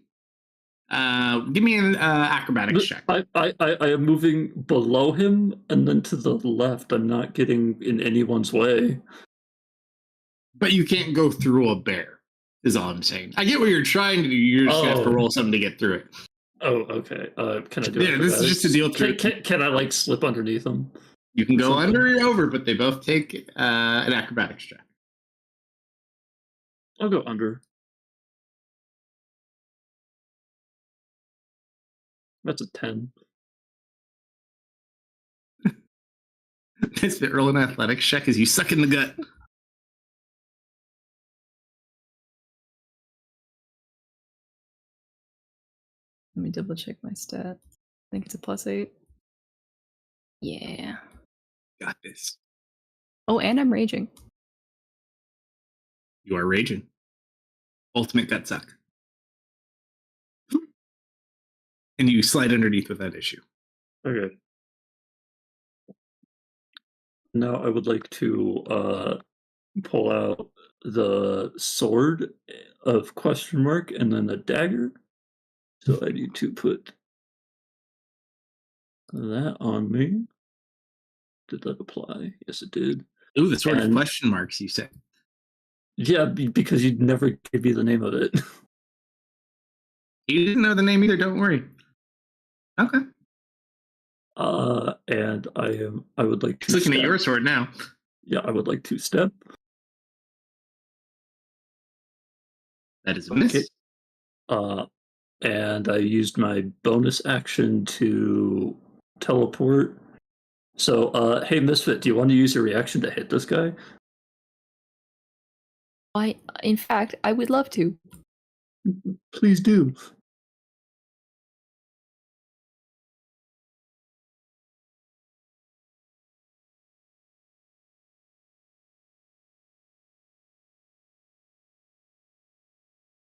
Give me an acrobatics check. I am moving below him and then to the left. I'm not getting in anyone's way. But you can't go through a bear, is all I'm saying. I get what you're trying to do. You're just going to have to roll something to get through it. Oh, okay. Can I do it? Yeah, this is just to deal through. Can I, like, slip underneath them? You can go under or over, but they both take an acrobatics check. I'll go under. That's a 10. Misfit, roll an athletics check as you suck in the gut. Let me double check my stat. I think it's a +8. Yeah. Got this. Oh, and I'm raging. You are raging. Ultimate gut suck. And you slide underneath with that issue. Okay. Now I would like to pull out the sword of question mark and then the dagger. So I need to put that on me. Did that apply? Yes, it did. Ooh, the sword of question marks, you said. Yeah, because you never gave me the name of it. You didn't know the name either, don't worry. Okay. And I would like to He's looking at your sword now. Yeah, I would like to step. That is a miss. And I used my bonus action to teleport. So, hey, Misfit, do you want to use your reaction to hit this guy? In fact, I would love to. Please do.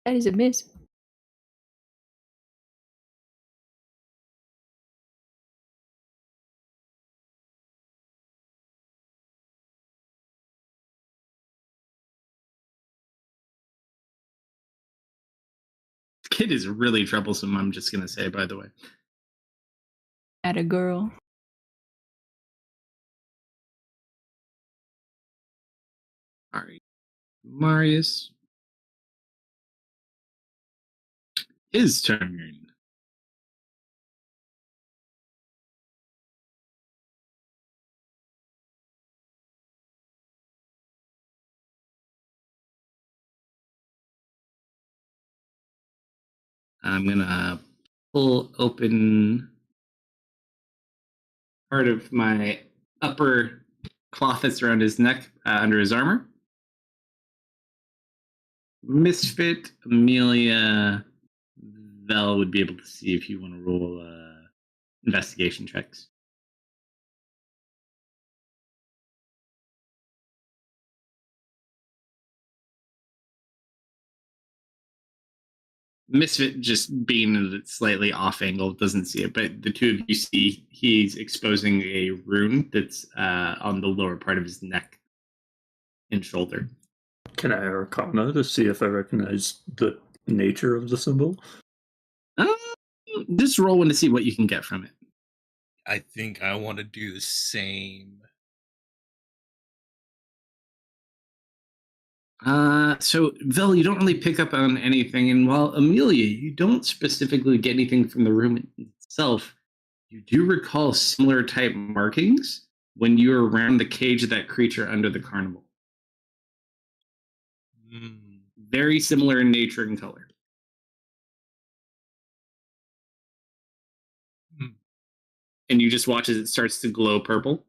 That is a miss. Kid is really troublesome, I'm just going to say, by the way. At a girl. All right. Marius. His turn. I'm going to pull open part of my upper cloth that's around his neck, under his armor. Misfit, Amelia, Vel would be able to see if you want to roll investigation checks. Misfit, just being at a slightly off angle, doesn't see it, but the two of you see he's exposing a rune that's on the lower part of his neck and shoulder. Can I Arcana to see if I recognize the nature of the symbol? Just roll one to see what you can get from it. I think I want to do the same. So, Vel, you don't really pick up on anything, and while Amelia, you don't specifically get anything from the room itself, you do recall similar type markings when you were around the cage of that creature under the carnival. Very similar in nature and color. And you just watch as it starts to glow purple.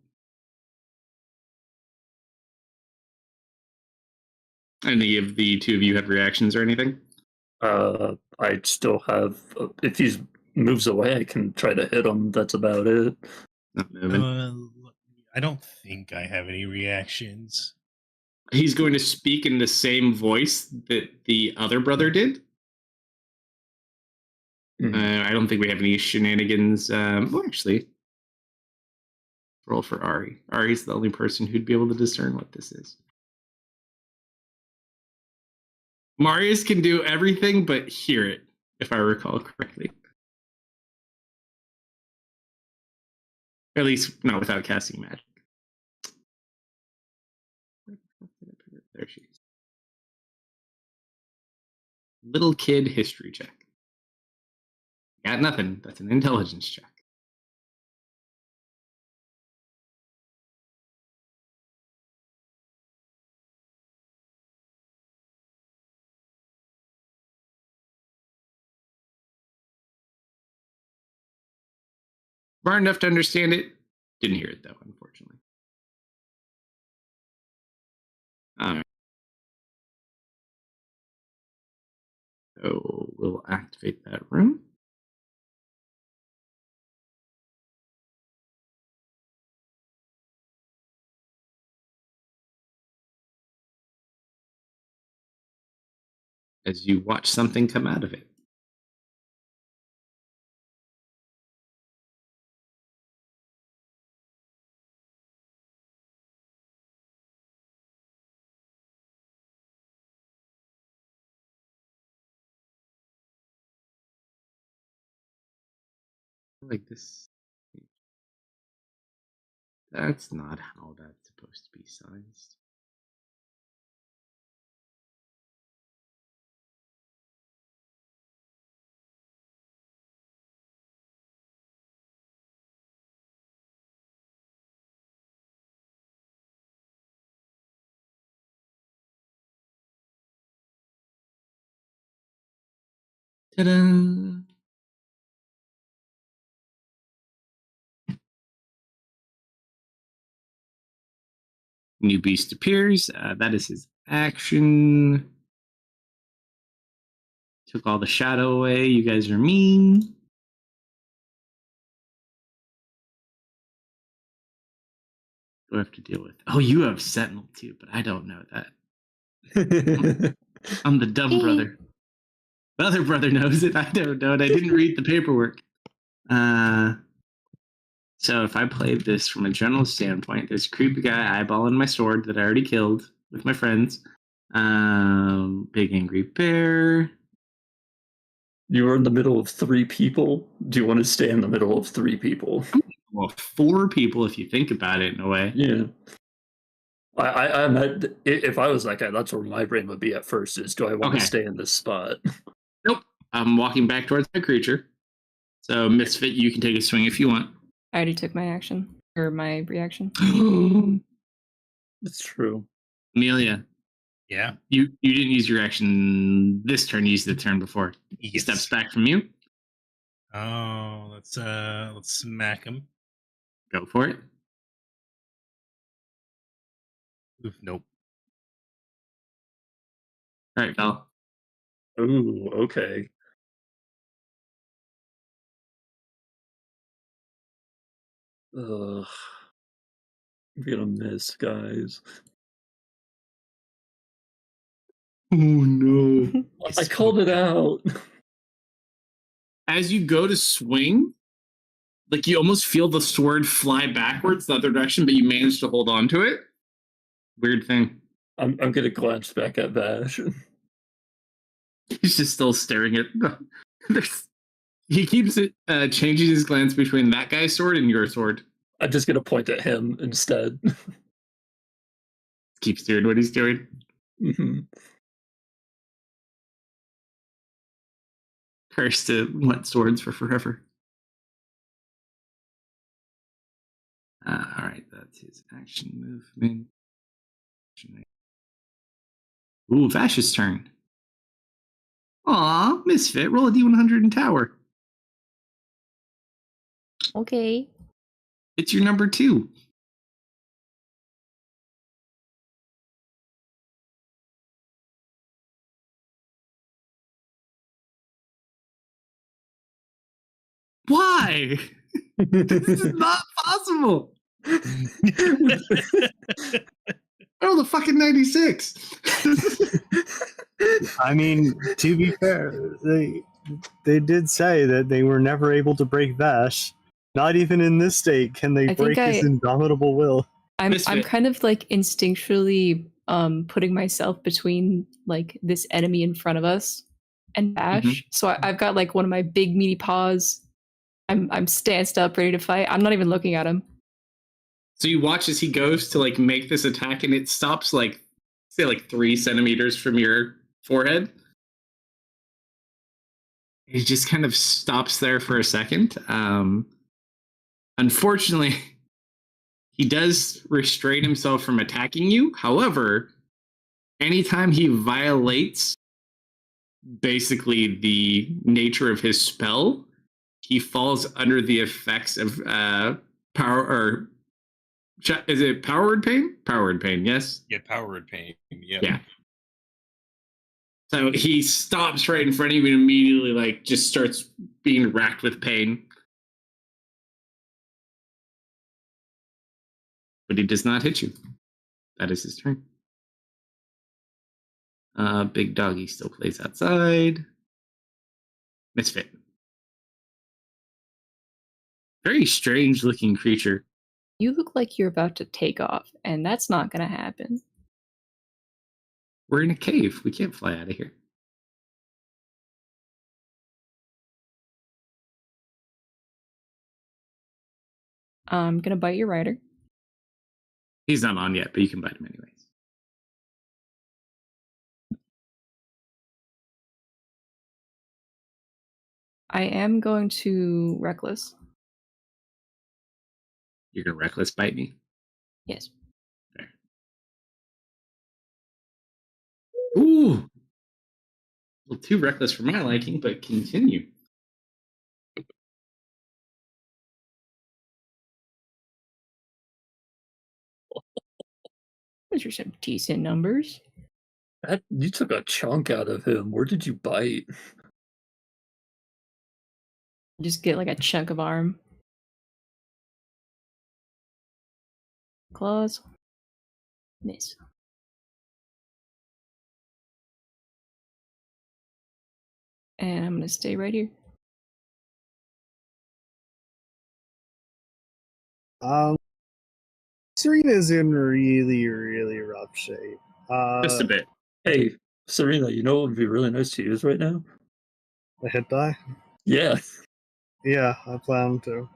Any of the two of you have reactions or anything? I still have. If he moves away, I can try to hit him. That's about it. Not moving. I don't think I have any reactions. He's going to speak in the same voice that the other brother did. I don't think we have any shenanigans. Well, actually, roll for Ari. Ari's the only person who'd be able to discern what this is. Marius can do everything but hear it, if I recall correctly. Or at least not without casting magic. There she is. Little kid history check. Got nothing. That's an intelligence check. Smart enough to understand it. Didn't hear it though, unfortunately. All right. So we'll activate that room. As you watch something come out of it. Like this. That's not how that's supposed to be sized. Ta-da! New beast appears. That is his action. Took all the shadow away. You guys are mean. What do I have to deal with? Oh, you have Sentinel too, but I don't know that. I'm the dumb brother. The other brother knows it. I don't know it. I didn't read the paperwork. So if I played this from a general standpoint, there's a creepy guy eyeballing my sword that I already killed with my friends. Big angry bear. You are in the middle of 3 people. Do you want to stay in the middle of 3 people? Well, 4 people if you think about it in a way. Yeah. I'm at, if I was that guy, that's where my brain would be at first, is do I want to stay in this spot? Nope. I'm walking back towards my creature. So, Misfit, you can take a swing if you want. I already took my action, or my reaction. That's true. Amelia. Yeah. You didn't use your action this turn, you used the turn before. He Yes. steps back from you. Oh, let's smack him. Go for it. Oof, nope. All right, Val. Ooh, okay. Ugh. I'm gonna miss, guys. Oh no. I called it out. As you go to swing, like you almost feel the sword fly backwards the other direction, but you manage to hold on to it. Weird thing. I'm gonna glance back at Vash. He's just still staring at. He keeps it changing his glance between that guy's sword and your sword. I'm just gonna point at him instead. Keeps doing what he's doing. Mm-hmm. Cursed to want swords for forever. All right, that's his action movement. Ooh, Vash's turn. Aw, Misfit, roll a D100 in tower. Okay. It's your number 2. Why? This is not possible. Oh, the fucking 96. I mean, to be fair, they did say that they were never able to break Vash. Not even in this state can they I break think his indomitable will. I'm kind of like instinctually putting myself between like this enemy in front of us and Bash. So I've got like one of my big meaty paws. I'm stanced up, ready to fight. I'm not even looking at him. So you watch as he goes to like make this attack, and it stops like say like 3 centimeters from your forehead. He just kind of stops there for a second. Unfortunately, he does restrain himself from attacking you. However, anytime he violates basically the nature of his spell, he falls under the effects of power or is it power word pain? Power word pain, yes. Yeah, power word pain. Yep. Yeah. So he stops right in front of you and immediately like just starts being racked with pain. But he does not hit you. That is his turn. Big doggy still plays outside. Misfit. Very strange looking creature. You look like you're about to take off, and that's not gonna happen. We're in a cave. We can't fly out of here. I'm gonna bite your rider. He's not on yet, but you can bite him anyways. I am going to reckless. You're gonna reckless bite me? Yes. There. Ooh! A little too reckless for my liking, but continue. Those are some decent numbers. You took a chunk out of him. Where did you bite? Just get like a chunk of arm. Claws. Miss. And I'm gonna stay right here. Serena's in really, really rough shape. Just a bit. Hey, Serena, you know what would be really nice to use right now? A hit die? Yeah. Yeah, I plan to.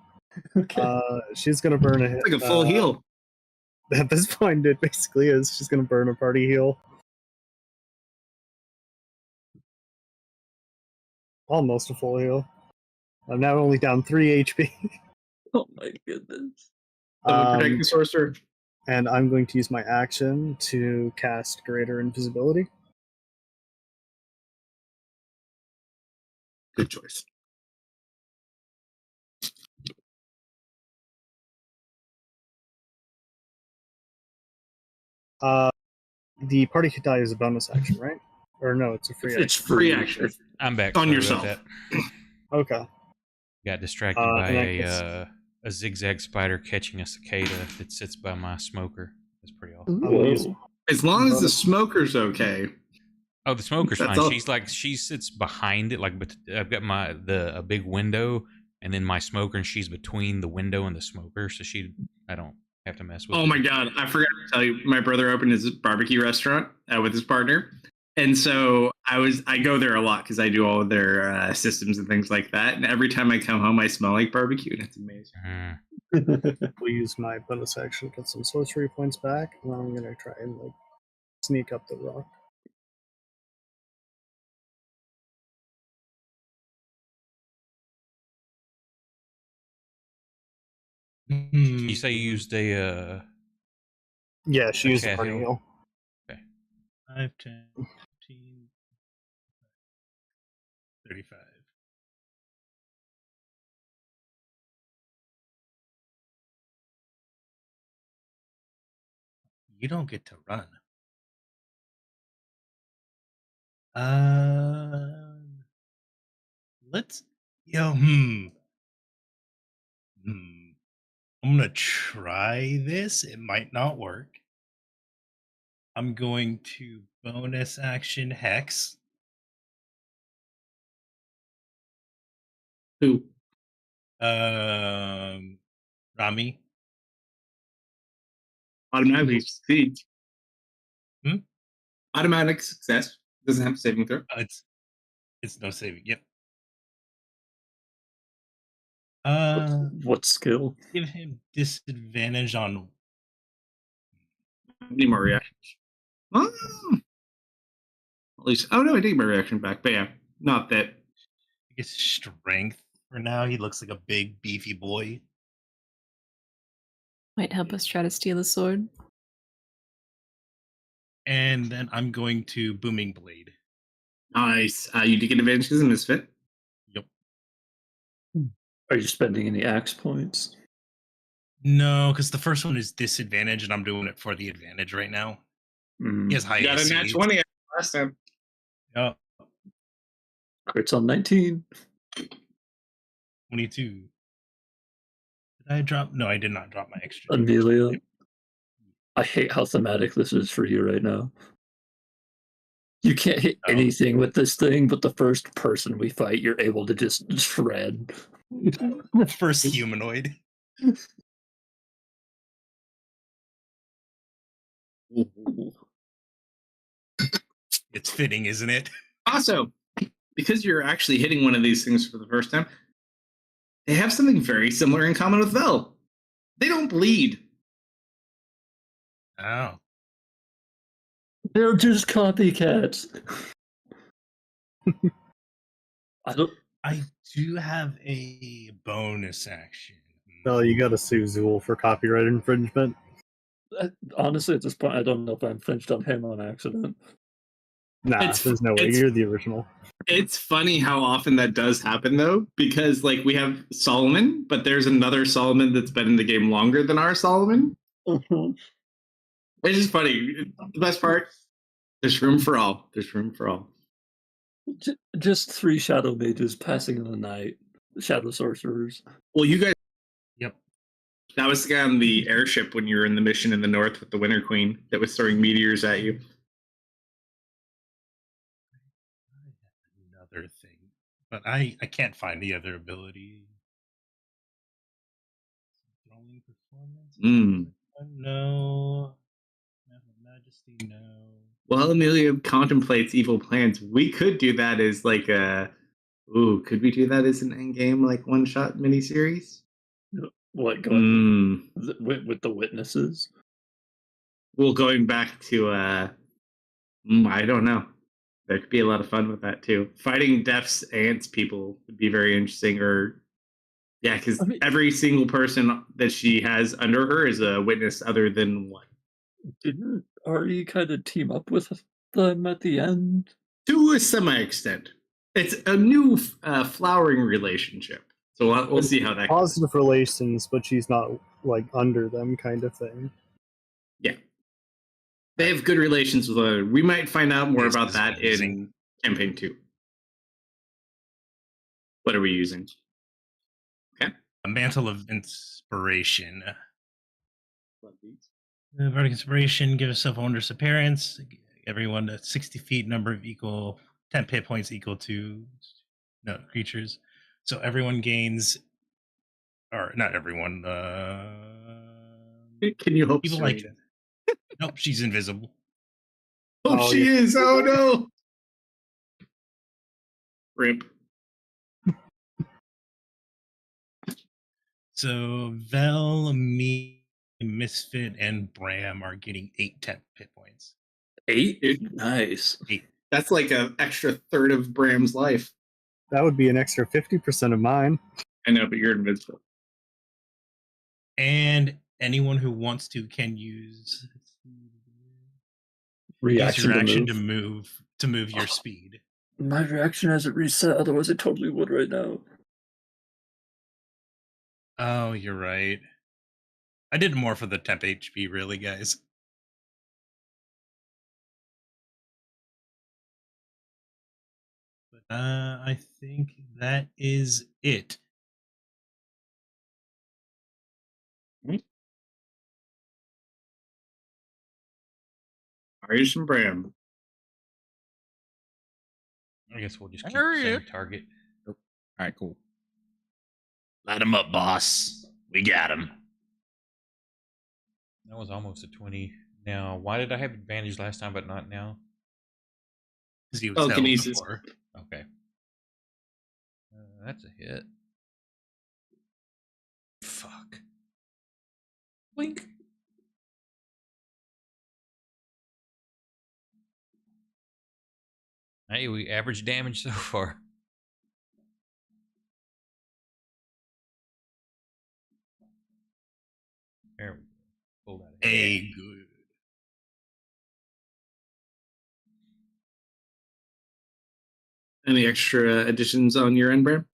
Okay. She's gonna burn a hit. It's like a full heal. At this point, it basically is. She's gonna burn a party heal. Almost a full heal. I'm now only down 3 HP. Oh my goodness. Someone protect the sorcerer. And I'm going to use my action to cast Greater Invisibility. Good choice. The party hit die is a bonus action, right? Or no, it's a free It's action. free action. I'm back. On Sorry yourself. about Okay. Got distracted by a zigzag spider catching a cicada that sits by my smoker. That's pretty awesome. Whoa. As long as the smoker's okay. Oh, the smoker's That's fine. all. She sits behind it. Like, I've got a big window, and then my smoker, and she's between the window and the smoker, so I don't have to mess with. Oh my god, I forgot to tell you, my brother opened his barbecue restaurant with his partner. And so I go there a lot because I do all of their systems and things like that. And every time I come home, I smell like barbecue, and it's amazing. We'll use my bonus action to get some sorcery points back, and then I'm gonna try and like sneak up the rock. You say you used a Yeah, she used a cat party heal. heal. Okay. 5, 10, 15, 35. You don't get to run. Let's I'm gonna try this. It might not work. I'm going to bonus action hex. Who? Rami. Automatically succeeds. Automatic success. Doesn't have a saving throw. It's no saving. Yep. What skill? Give him disadvantage on. Need more reaction. Oh, at least, oh no, I take my reaction back. But yeah, not that. I guess strength for now. He looks like a big beefy boy. Might help us try to steal the sword. And then I'm going to booming blade. Nice. You do get advantage because of misfit. Yep. Are you spending any axe points? No, because the first one is disadvantage, and I'm doing it for the advantage right now. He has high You got a AC. nat 20 last time. Oh, Crits on 19. 22. Did I drop? No, I did not drop my extra. Amelia, I hate how thematic this is for you right now. You can't hit anything with this thing, but the first person we fight, you're able to just shred. The first humanoid. It's fitting, isn't it? Also, because you're actually hitting one of these things for the first time, they have something very similar in common with Vel. They don't bleed. Oh. They're just copycats. I do have a bonus action. No, you got to sue Zool for copyright infringement. Honestly, at this point, I don't know if I infringed on him on accident. Nah, there's no way. You're the original. It's funny how often that does happen, though, because like we have Solomon, but there's another Solomon that's been in the game longer than our Solomon. Mm-hmm. It's just funny. The best part, there's room for all. There's room for all. Just 3 shadow mages passing in the night. Shadow sorcerers. Well, you guys. Yep. That was the guy on the airship when you were in the mission in the north with the Winter Queen that was throwing meteors at you. Another thing, but I can't find the other ability. Throwing performance. No. Majesty. No. While Amelia contemplates evil plans, we could do that as like a. Ooh, could we do that as an endgame like one shot miniseries? What going with the witnesses? Well, going back to I don't know. There could be a lot of fun with that too. Fighting Death's ants people would be very interesting. Or yeah, because every single person that she has under her is a witness other than one. Didn't Ari kind of team up with them at the end? To a semi-extent. It's a new flowering relationship. So we'll see how that goes. Positive relations, but she's not like under them kind of thing. Yeah. They have good relations with one another. We might find out more about that in campaign 2. What are we using? Okay. A mantle of inspiration. Vertic inspiration, give yourself a wondrous appearance. Everyone to 60 feet, number of equal 10 hit points equal to creatures. So everyone gains, or not everyone. Can you hope people like? Nope, she's invisible. Oh, she is. Oh no. Rip. So Vel, me, Misfit, and Bram are getting 8 temp hit points. 8? Nice. 8. That's like an extra third of Bram's life. That would be an extra 50% of mine. I know, but you're invincible. And anyone who wants to can use reaction to move your speed. My reaction hasn't reset, otherwise I totally would right now. Oh, you're right. I did more for the temp HP, really, guys. But I think that is it. Arish and Bram. I guess we'll just keep the same target. All right, cool. Light him up, boss. We got him. That was almost a 20 Now, why did I have advantage last time but not now? Because he was held Telekinesis. before. Okay. That's a hit. Fuck. Blink. Hey, we average damage so far. There we go. Pull that in. A good. Any extra additions on your end, Bram?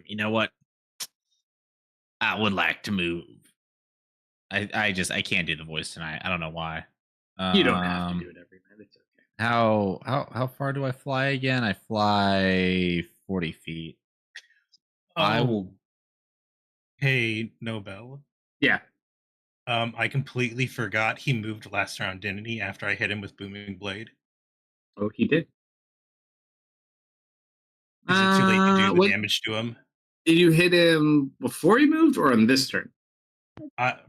You know what? I would like to move. I can't do the voice tonight. I don't know why. You don't have to do it every night. It's okay. How far do I fly again? I fly 40 feet. I will. Hey, Nobel. Yeah. I completely forgot he moved last round, didn't he? After I hit him with Booming Blade. Oh, he did. Is it too late to do the what- damage to him? Did you hit him before he moved or on this turn?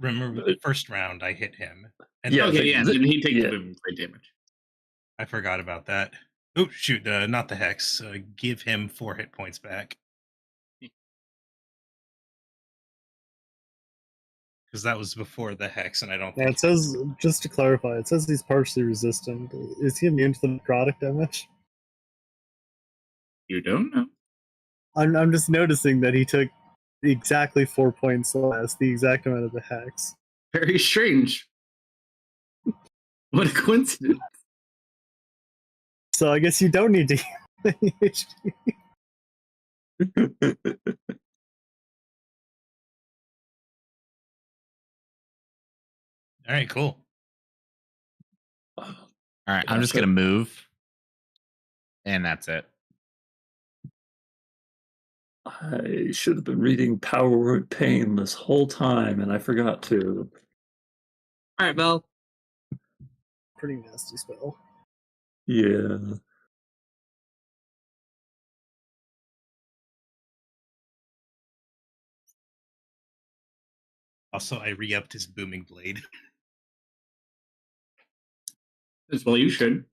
Remember the first round I hit him. And Yeah, Okay, yeah, then he take yeah. the movement play damage. I forgot about that. Oh, shoot, not the Hex. Give him 4 hit points back. Because that was before the Hex, and I don't Yeah, think... it says, just to clarify, it says he's partially resistant. Is he immune to the necrotic damage? You don't know. I'm just noticing that he took exactly 4 points less, the exact amount of the hex. Very strange. What a coincidence. So I guess you don't need to heal any HP. All right, cool. All right, I'm just gonna move, and that's it. I should have been reading Power Word Pain this whole time, and I forgot to. All right, Val. Pretty nasty spell. Yeah. Also, I re-upped his Booming Blade. As well you should.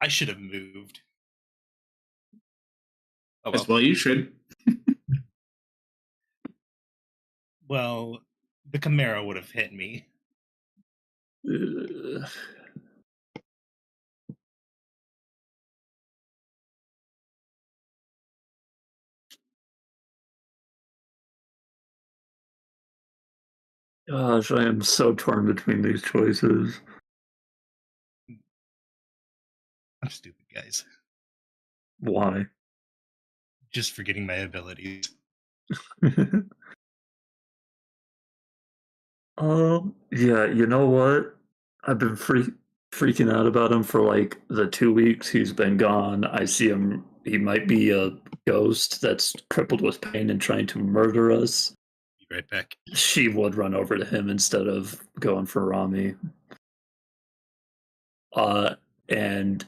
I should have moved. Oh, As well you should. Well, the Chimera would have hit me. Gosh, I am so torn between these choices. I'm stupid, guys. Why? Just forgetting my abilities. Yeah, you know what? I've been freaking out about him for like the 2 weeks he's been gone. I see him. He might be a ghost that's crippled with pain and trying to murder us. Be right back. She would run over to him instead of going for Rami. And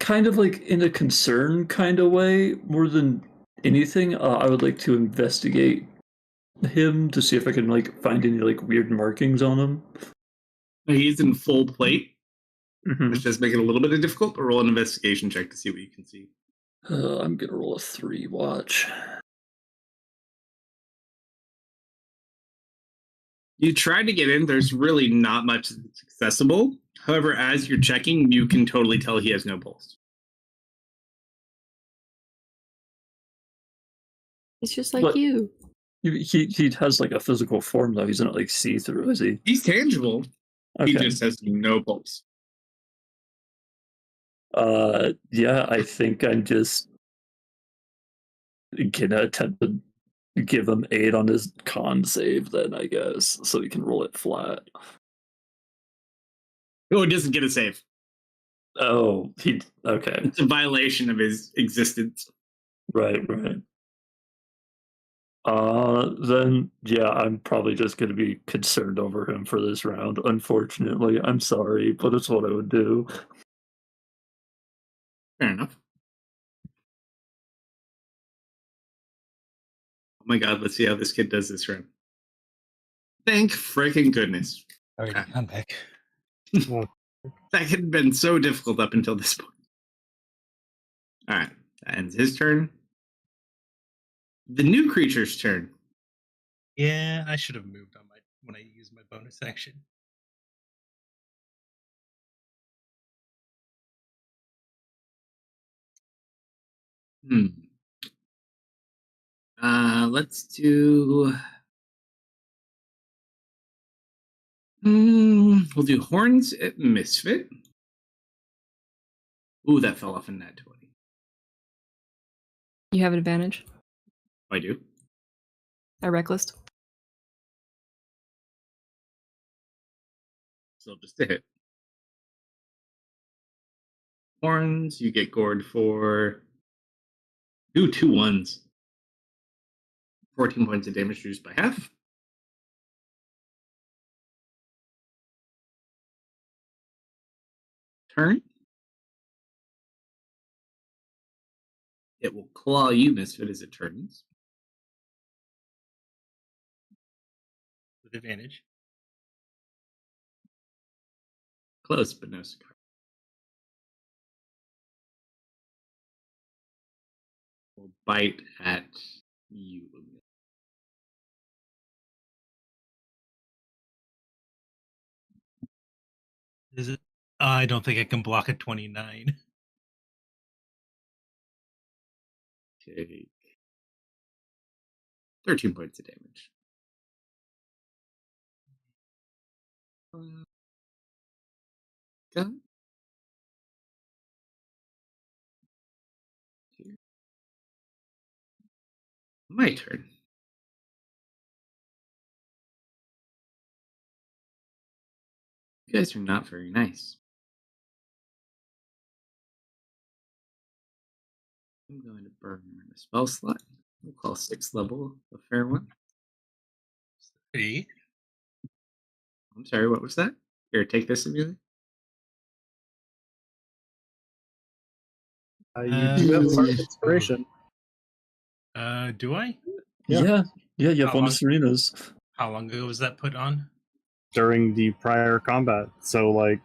kind of like in a concern kind of way, more than anything, I would like to investigate him to see if I can like find any like weird markings on him. He's in full plate, Mhm. which does make it a little bit difficult, but roll an investigation check to see what you can see. I'm gonna roll a 3. Watch. You try to get in, there's really not much that's accessible. However, as you're checking, you can totally tell he has no pulse. It's just like But- you. He has like a physical form though. He's not like see through, is he? He's tangible. Okay. He just has no pulse. Yeah, I think I'm just gonna attempt to give him 8 on his con save then, I guess, so he can roll it flat. Oh, he doesn't get a save. Oh, okay. It's a violation of his existence. Right. Then yeah, I'm probably just gonna be concerned over him for this round. Unfortunately, I'm sorry, but it's what I would do. Fair enough. Oh my god, let's see how this kid does this round. Thank freaking goodness. Alright, I'm back. That had been so difficult up until this point. All right, that ends his turn. The new creature's turn. Yeah, I should have moved on my when I used my bonus action. Let's do. We'll do horns at Misfit. Ooh, that fell off in that 20. You have an advantage. I do. I reckless. So just a hit. Horns, you get gored for. Ooh, 2 1s. 14 points of damage reduced by half. Turn. It will claw you, Misfit, as it turns. With advantage. Close, but no cigar. Will bite at you. Is it? I don't think I can block a 29. Take 13 points of damage. Go. My turn. You guys are not very nice. I'm going to burn a spell slot. We'll call 6th level a fair one. 3. I'm sorry, what was that? Here, take this, Amelia. You do have Bardic Inspiration. Do I? Yeah. Yeah, you have How one long- of Serena's. How long ago was that put on? During the prior combat. So, like,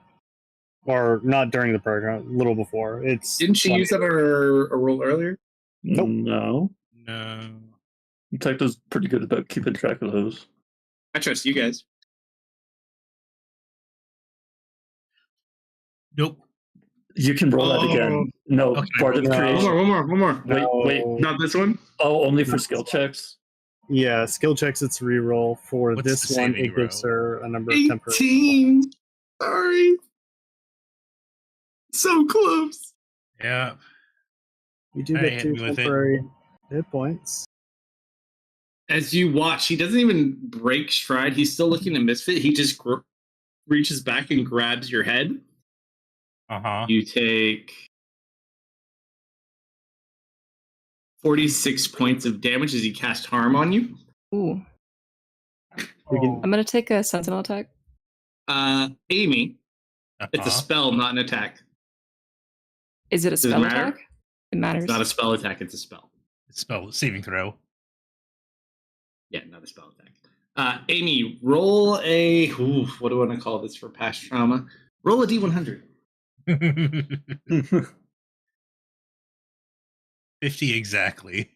or not during the prior combat, a little before. It's Didn't she use that on a roll earlier? Nope. No. No. Detective's pretty good about keeping track of those. I trust you guys. Nope. You can roll that again. No, Okay, part of no. creation. One more. Wait, wait. No. Not this one? Oh, only for skill checks? Yeah, skill checks, it's reroll. For What's this the one, saving it gives row? her a number of temporary. 18. Sorry. So close. Yeah. You do Alright, get hit 2 me with it. temporary hit points. As you watch, he doesn't even break stride. He's still looking at Misfit. He just reaches back and grabs your head. Uh-huh. You take 46 points of damage as he casts harm on you. Ooh. We can- I'm gonna take a sentinel attack. Amy, it's a Uh-huh. spell, not an attack. Is it a Does it spell matter? attack? It matters. It's not a spell attack, it's a spell. Spell saving throw. Yeah, not a spell attack. Amy, roll a. What do I want to call this for past trauma? Roll a d100. 50 exactly.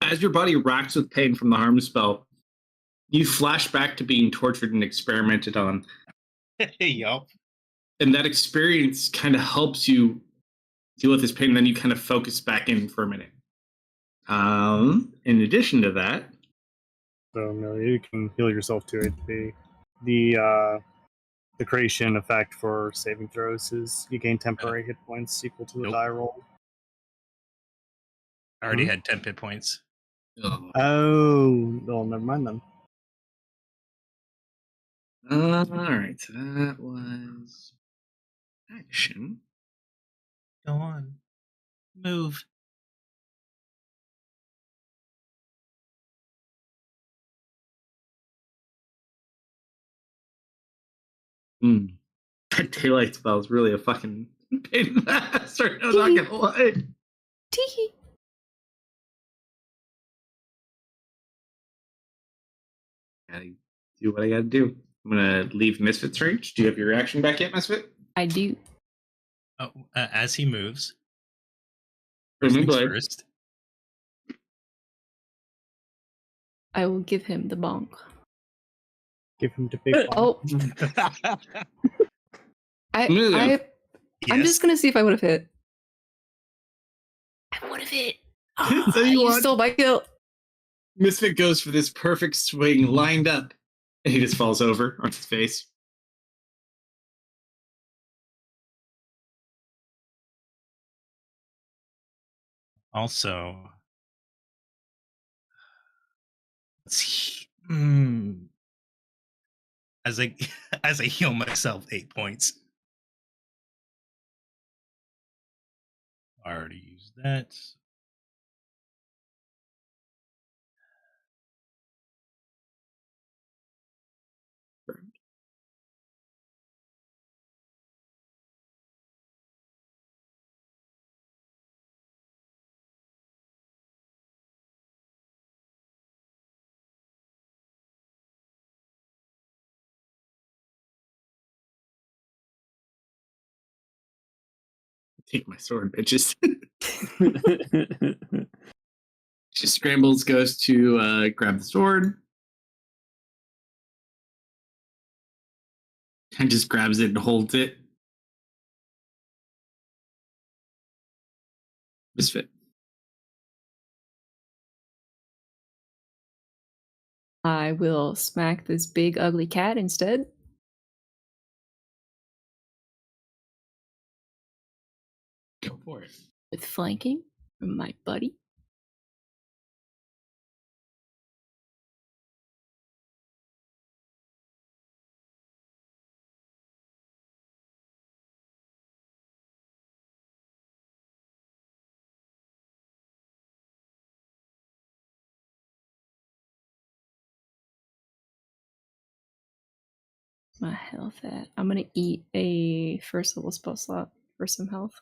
As your body racks with pain from the harm spell, you flash back to being tortured and experimented on. Yup. And that experience kind of helps you deal with this pain, and then you kind of focus back in for a minute. In addition to that, So no, you can heal yourself to HP. The creation effect for saving throws is you gain temporary hit points equal to the Nope. die roll. I already had 10 hit points. Oh, well, never mind then. all right, so that was action. Go on. Move. That daylight spell is really a fucking pain in the ass. Right now, not gonna lie. Teehee. Gotta do what I gotta do. I'm gonna leave Misfit's range. Do you have your reaction back yet, Misfit? I do. Oh, as he moves, first Remove things blade. first. I will give him the bonk. Give him the big Oh, I'm Yes. just gonna see if I would have hit. I would have hit. So you You want- stole my kill. Misfit goes for this perfect swing, lined up, and he just falls over on his face. Also, let's see. As I as I heal myself 8 points. I already used that. Take my sword, bitches. Just scrambles, goes to grab the sword, and just grabs it and holds it. Misfit. I will smack this big ugly cat instead. Go for it. With flanking from my buddy. My health at. I'm gonna eat a first level spell slot for some health.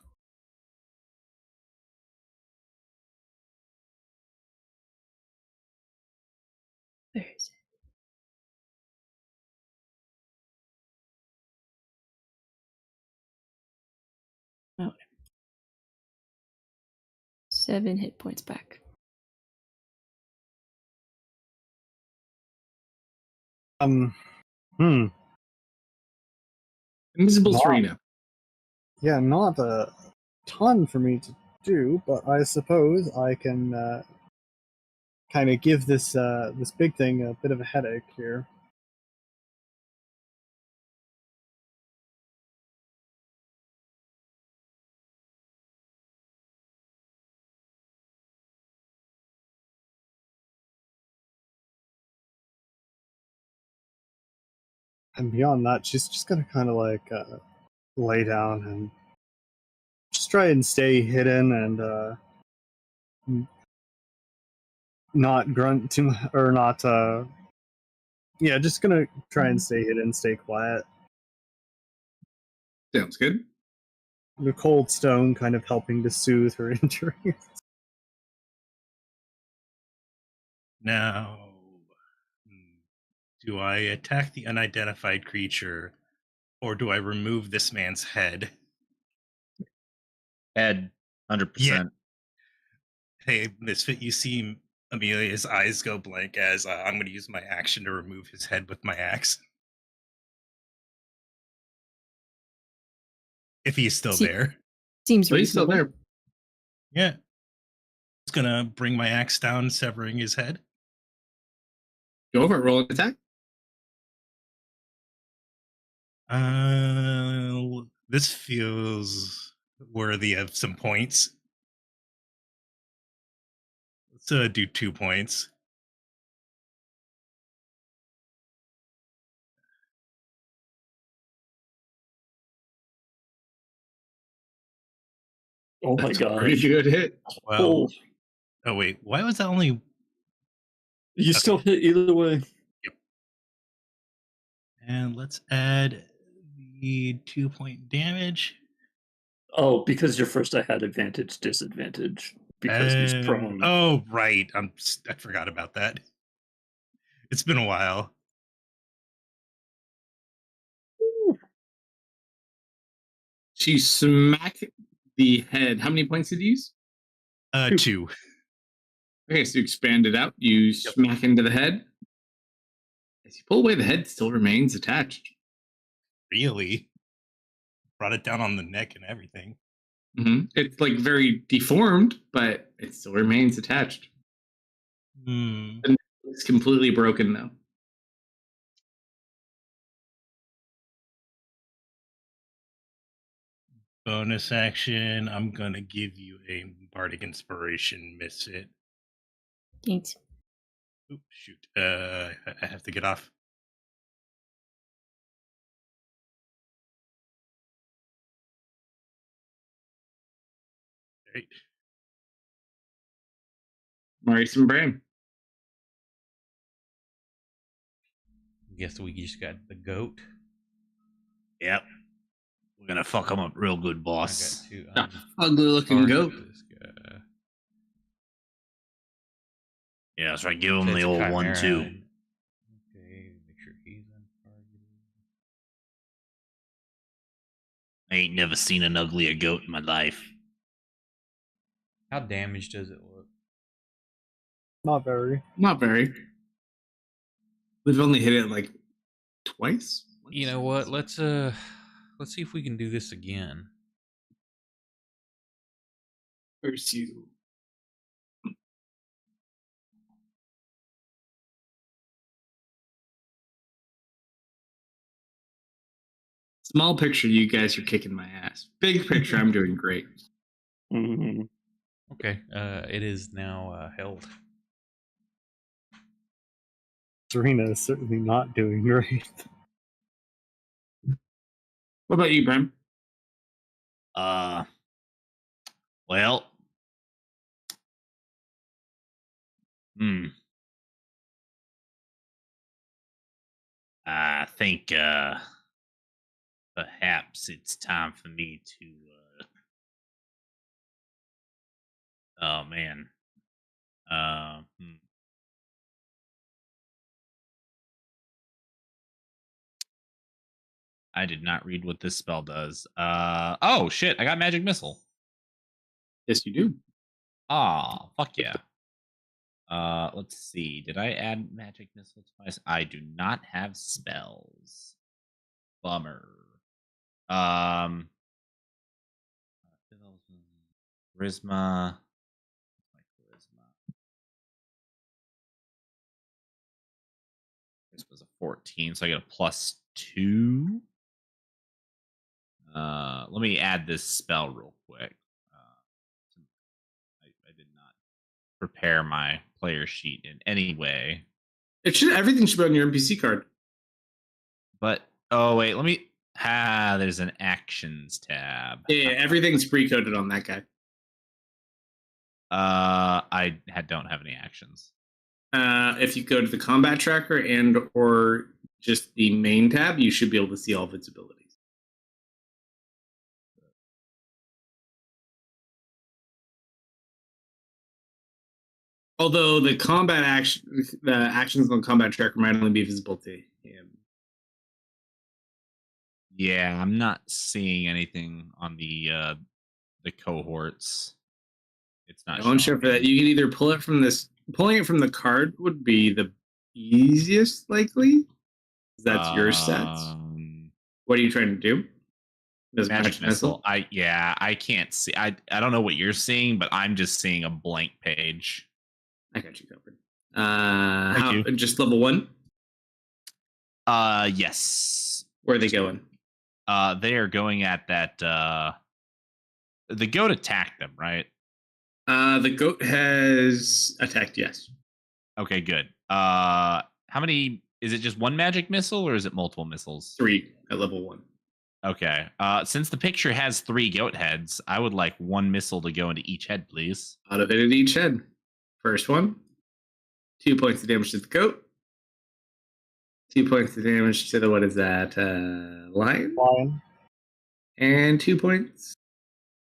Where is it? Oh. 7 hit points back. Invisible Wow. Serena. Yeah, not a ton for me to do, but I suppose I can kind of give this this big thing a bit of a headache here. And beyond that, she's just gonna kind of like lay down and just try and stay hidden and not grunt too or not. Yeah, just gonna try and stay hidden, stay quiet. Sounds good. The cold stone kind of helping to soothe her injuries. Now, do I attack the unidentified creature or do I remove this man's head? Head, 100%. Yeah. Hey, Misfit, you see Amelia's eyes go blank as I'm going to use my action to remove his head with my axe. If he's still there. Seems So he's still reasonable. there. Yeah. Just going to bring my axe down, severing his head. Go over it. Roll an attack. This feels worthy of some points. Let's do 2 points. Oh my That's a pretty gosh. good hit. Well, Oh, oh wait, why was that only? you still hit either way. And let's add the 2-point damage. Oh, because your first I had advantage, disadvantage. Because he's prone. Oh, right. I forgot about that. It's been a while. She smack the head. How many points did you use? 2. Okay, so you expand it out. You smack into the head. As you pull away, the head still remains attached. Really? Brought it down on the neck and everything. It's like very deformed, but it still remains attached. It's completely broken though. Bonus action. I'm gonna give you a bardic inspiration. Miss it. Thanks. Oop, shoot. I have to get off. Right. Maurice and Bram. Guess we just got the goat. Yep. We're gonna fuck him up real good, I boss. got two. Ugly looking goat. This guy. Yeah, that's right. Give him Says the old Chimera 1-2. and- Okay, make sure he's untargeted. I ain't never seen an uglier goat in my life. How damaged does it look? Not very. Not very. We've only hit it like twice. You know what? Let's see if we can do this again. First you. Small picture, you guys are kicking my ass. Big picture, I'm doing great. Okay, it is now held. Serena is certainly not doing great. What about you, Bram? Well. I think perhaps it's time for me to oh man. I did not read what this spell does. Oh shit, I got magic missile. Yes, you do. Ah, fuck yeah. Let's see. Did I add magic missile twice? I do not have spells. Bummer. Charisma. My charisma. This was a 14, so I get a +2. Let me add this spell real quick. I did not prepare my player sheet in any way. Everything should be on your NPC card. But oh wait, let me. There's an actions tab. Yeah, everything's pre-coded on that guy. Don't have any actions. If you go to the combat tracker and or just the main tab, you should be able to see all of its abilities. Although the actions on combat tracker might only be visible to him. Yeah, I'm not seeing anything on the cohorts. It's not. I'm sure for that. You can either pull it from this. Pulling it from the card would be the easiest, likely. That's your stats. What are you trying to do? Does magic missile? I can't see. I don't know what you're seeing, but I'm just seeing a blank page. I got you covered. Just level 1? Yes. Where are they going? They are going at that. The goat attacked them, right? The goat has attacked. Yes. Okay, good. How many? Is it just one magic missile, or is it multiple missiles? 3 at level 1. Okay. Since the picture has 3 goat heads, I would like 1 missile to go into each head, please. Out of it in each head. First one, 2 points of damage to the goat. 2 points of damage to the, what is that, lion? Lion. And 2 points.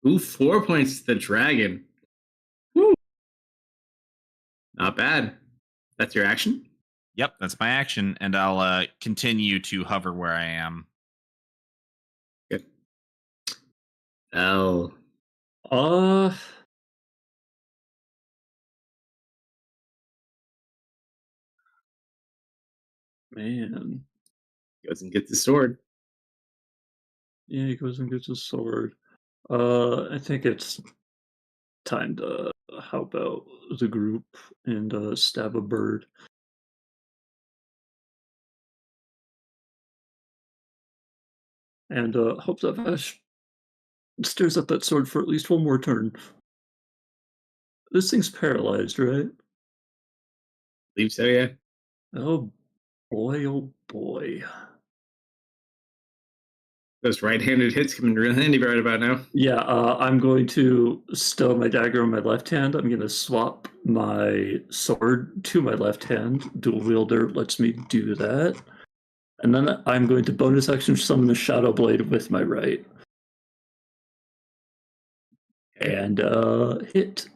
4 points to the dragon. Woo. Not bad. That's your action? Yep, that's my action, and I'll continue to hover where I am. Good. Oh. Uh, man. Goes and gets the sword. Yeah, he goes and gets his sword. I think it's time to help out the group and stab a bird. And hope that Vash stares at that sword for at least one more turn. This thing's paralyzed, right? Believe so, yeah. Oh boy, oh boy. Those right-handed hits come in real handy right about now. Yeah, I'm going to stow my dagger in my left hand. I'm going to swap my sword to my left hand. Dual wielder lets me do that. And then I'm going to bonus action summon a Shadow Blade with my right. And hit.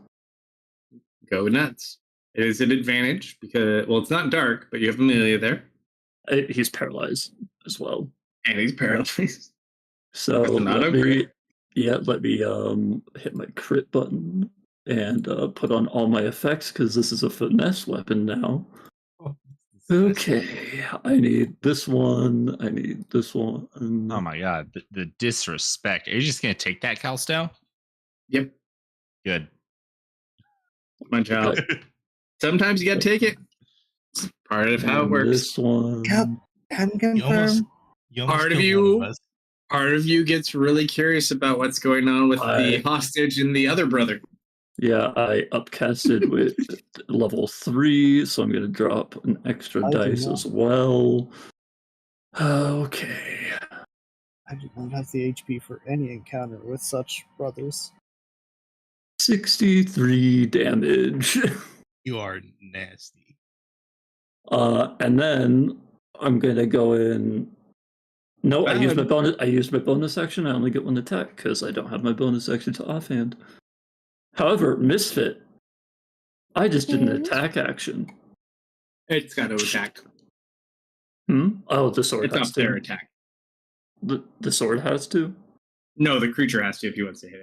Go nuts. It is an advantage because, well, it's not dark, but you have Amelia there. He's paralyzed as well. And he's paralyzed. So That's not let upgrade. let me hit my crit button and put on all my effects because this is a finesse weapon now. Okay, I need this one. I need this one. Oh my god, the disrespect. Are you just gonna take that, Kalsto? Yep. Good. My job. Sometimes you gotta take it. It's part of how it And works. this one. Yep. Can confirm. You almost Part of killed one you- of us. Part of you gets really curious about what's going on with the hostage and the other brother. Yeah, I upcasted with level 3, so I'm going to drop an extra I do dice not. as well. Okay. I do not have the HP for any encounter with such brothers. 63 damage. You are nasty. And then I'm going to go in. No, I used my Bad. bonus. I used my bonus action. I only get one attack because I don't have my bonus action to offhand. However, Misfit, I just did an attack action. It's got to attack. Oh, the sword It's has up their to. attack. The sword has to. No, the creature has to if he wants to hit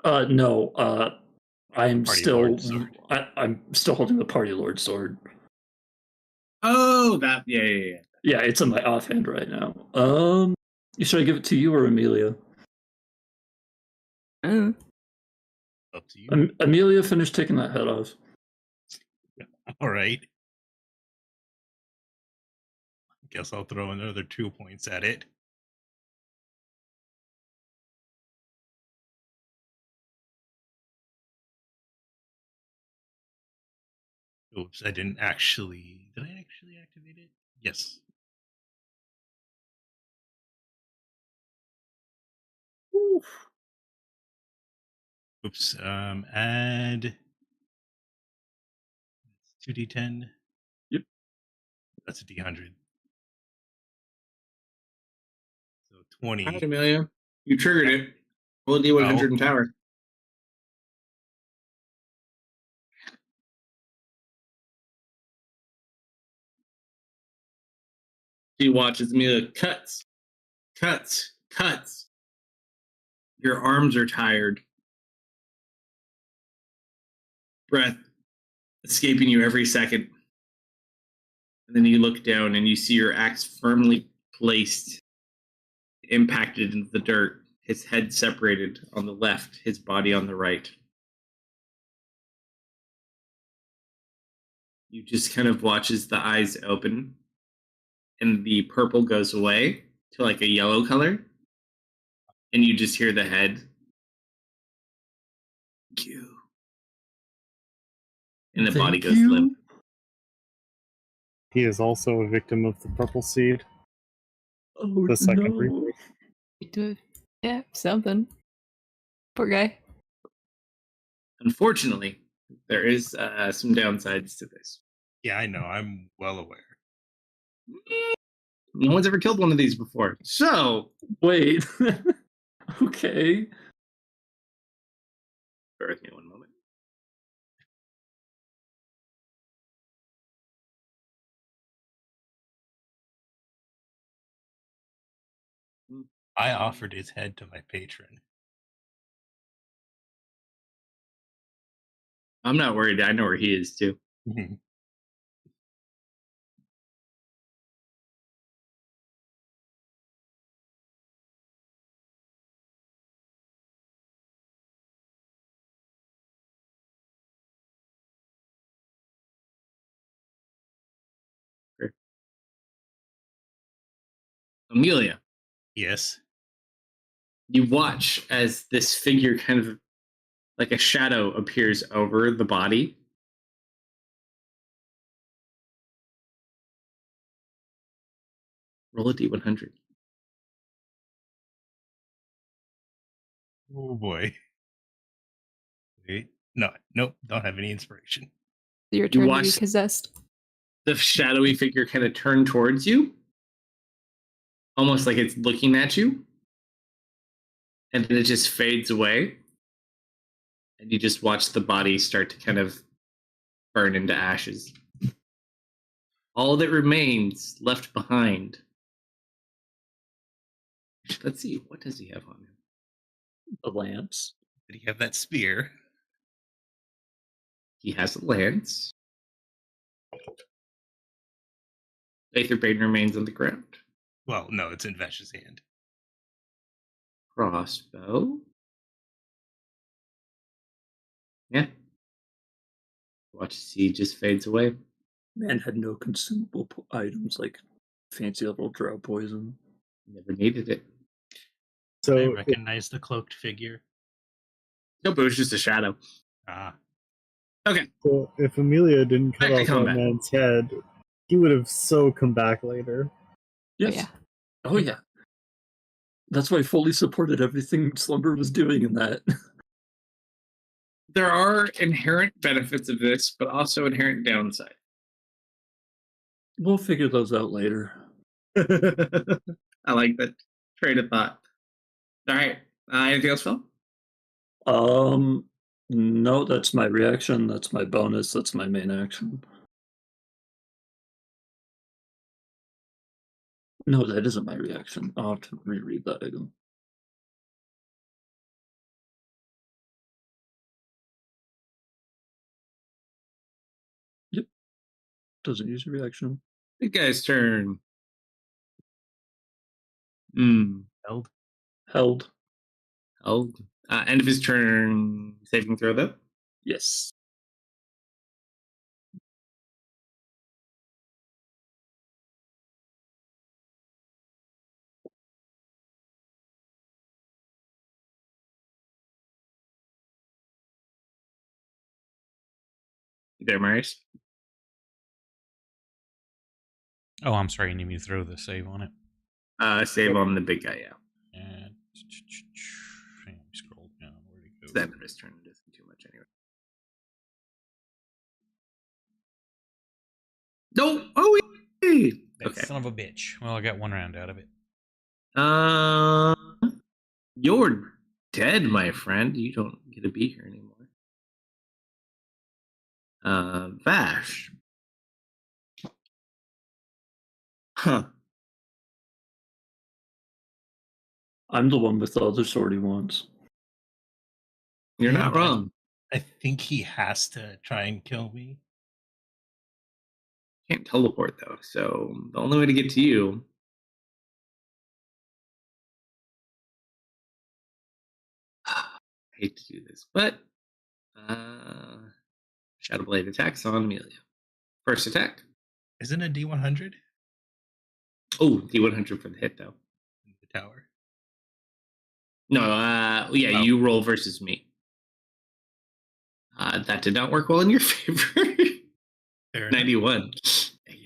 it. No. I'm Party still. Lord sword. I'm still holding the Party Lord sword. Oh, that. Yeah. Yeah, it's in my offhand right now. Should I give it to you or Amelia? Uh, Up to you. Amelia finished taking that head off. All right. Guess I'll throw another 2 points at it. Oops, I didn't actually. Did I actually activate it? Yes. Oops. Add 2d10. Yep. That's a d100. So 20. All right, Amelia. You triggered it. Roll a D100 in tower. She watches Amelia cuts. Your arms are tired. Breath escaping you every second. And then you look down and you see your axe firmly placed, impacted into the dirt, his head separated on the left, his body on the right. You just kind of watch as the eyes open and the purple goes away to like a yellow color. And you just hear the head. Thank you. And the body goes limp. He is also a victim of the purple seed. Oh, The second no. reaper. yeah, something. Poor guy. Unfortunately, there is some downsides to this. Yeah, I know. I'm well aware. No one's ever killed one of these before. So, Wait. Okay. bear with me one moment. I offered his head to my patron. I'm not worried. I know where he is too. Amelia, Yes. you watch as this figure kind of like a shadow appears over the body. Roll a d100. Oh boy. Wait. No, nope. Don't have any inspiration. Your You turn to be watch possessed. the shadowy figure kind of turn towards you, almost like it's looking at you, and then it just fades away. And you just watch the body start to kind of burn into ashes. All that remains left behind. Let's see, what does he have on him? The lance. Did he have that spear? He has a lance. Aetherbane remains on the ground. Well, no, it's in Vash's hand. Crossbow. Yeah. Watch as he just fades away. Man had no consumable items like fancy little drow poison. Never needed it. I So recognize the cloaked figure. Nope, it was just a shadow. Ah. Okay. So if Amelia didn't cut Back to off that combat. man's head, he would have so come back later. Yes. yeah. Oh yeah. That's why I fully supported everything Slumber was doing in that. There are inherent benefits of this, but also inherent downside. We'll figure those out later. I like that train of thought. All right. Anything else, Phil? No, that's my reaction. That's my bonus. That's my main action. No, that isn't my reaction. I'll have to reread that item. Yep. Doesn't use a reaction. You guys' turn. Held. Held. Held. End of his turn. Saving throw, though. Yes. You there, Marius? Oh, I'm sorry. You need me to throw the save on it. Save on the big guy, yeah. And hang on, scroll down. Where'd it It's go? the end of his turn. It doesn't do much anyway. No! Oh, yay! That Okay. son of a bitch. Well, I got one round out of it. You're dead, my friend. You don't get to be here anymore. Vash. Huh. I'm the one with the other sword he wants. You're Yeah, not but wrong. I think he has to try and kill me. Can't teleport, though, so the only way to get to you. I hate to do this, but Shadow Blade attacks on Amelia. First attack. Isn't a D100 Oh, D100 for the hit, though. in the tower? No, yeah, Oh. you roll versus me. That did not work well in your favor. Fair enough. 91.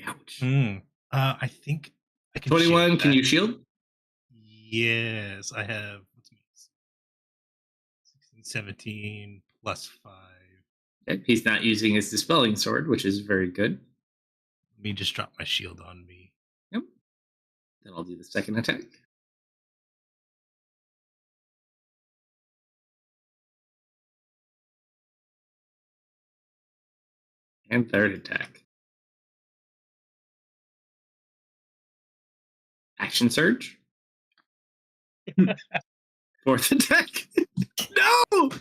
Ouch. I think I can 21, shield can that. you shield? Yes, I have. What's my 16, 17 plus 5. Okay, he's not using his dispelling sword, which is very good. Let me just drop my shield on me. Yep. Then I'll do the second attack. And third attack. Action surge. Fourth attack. No!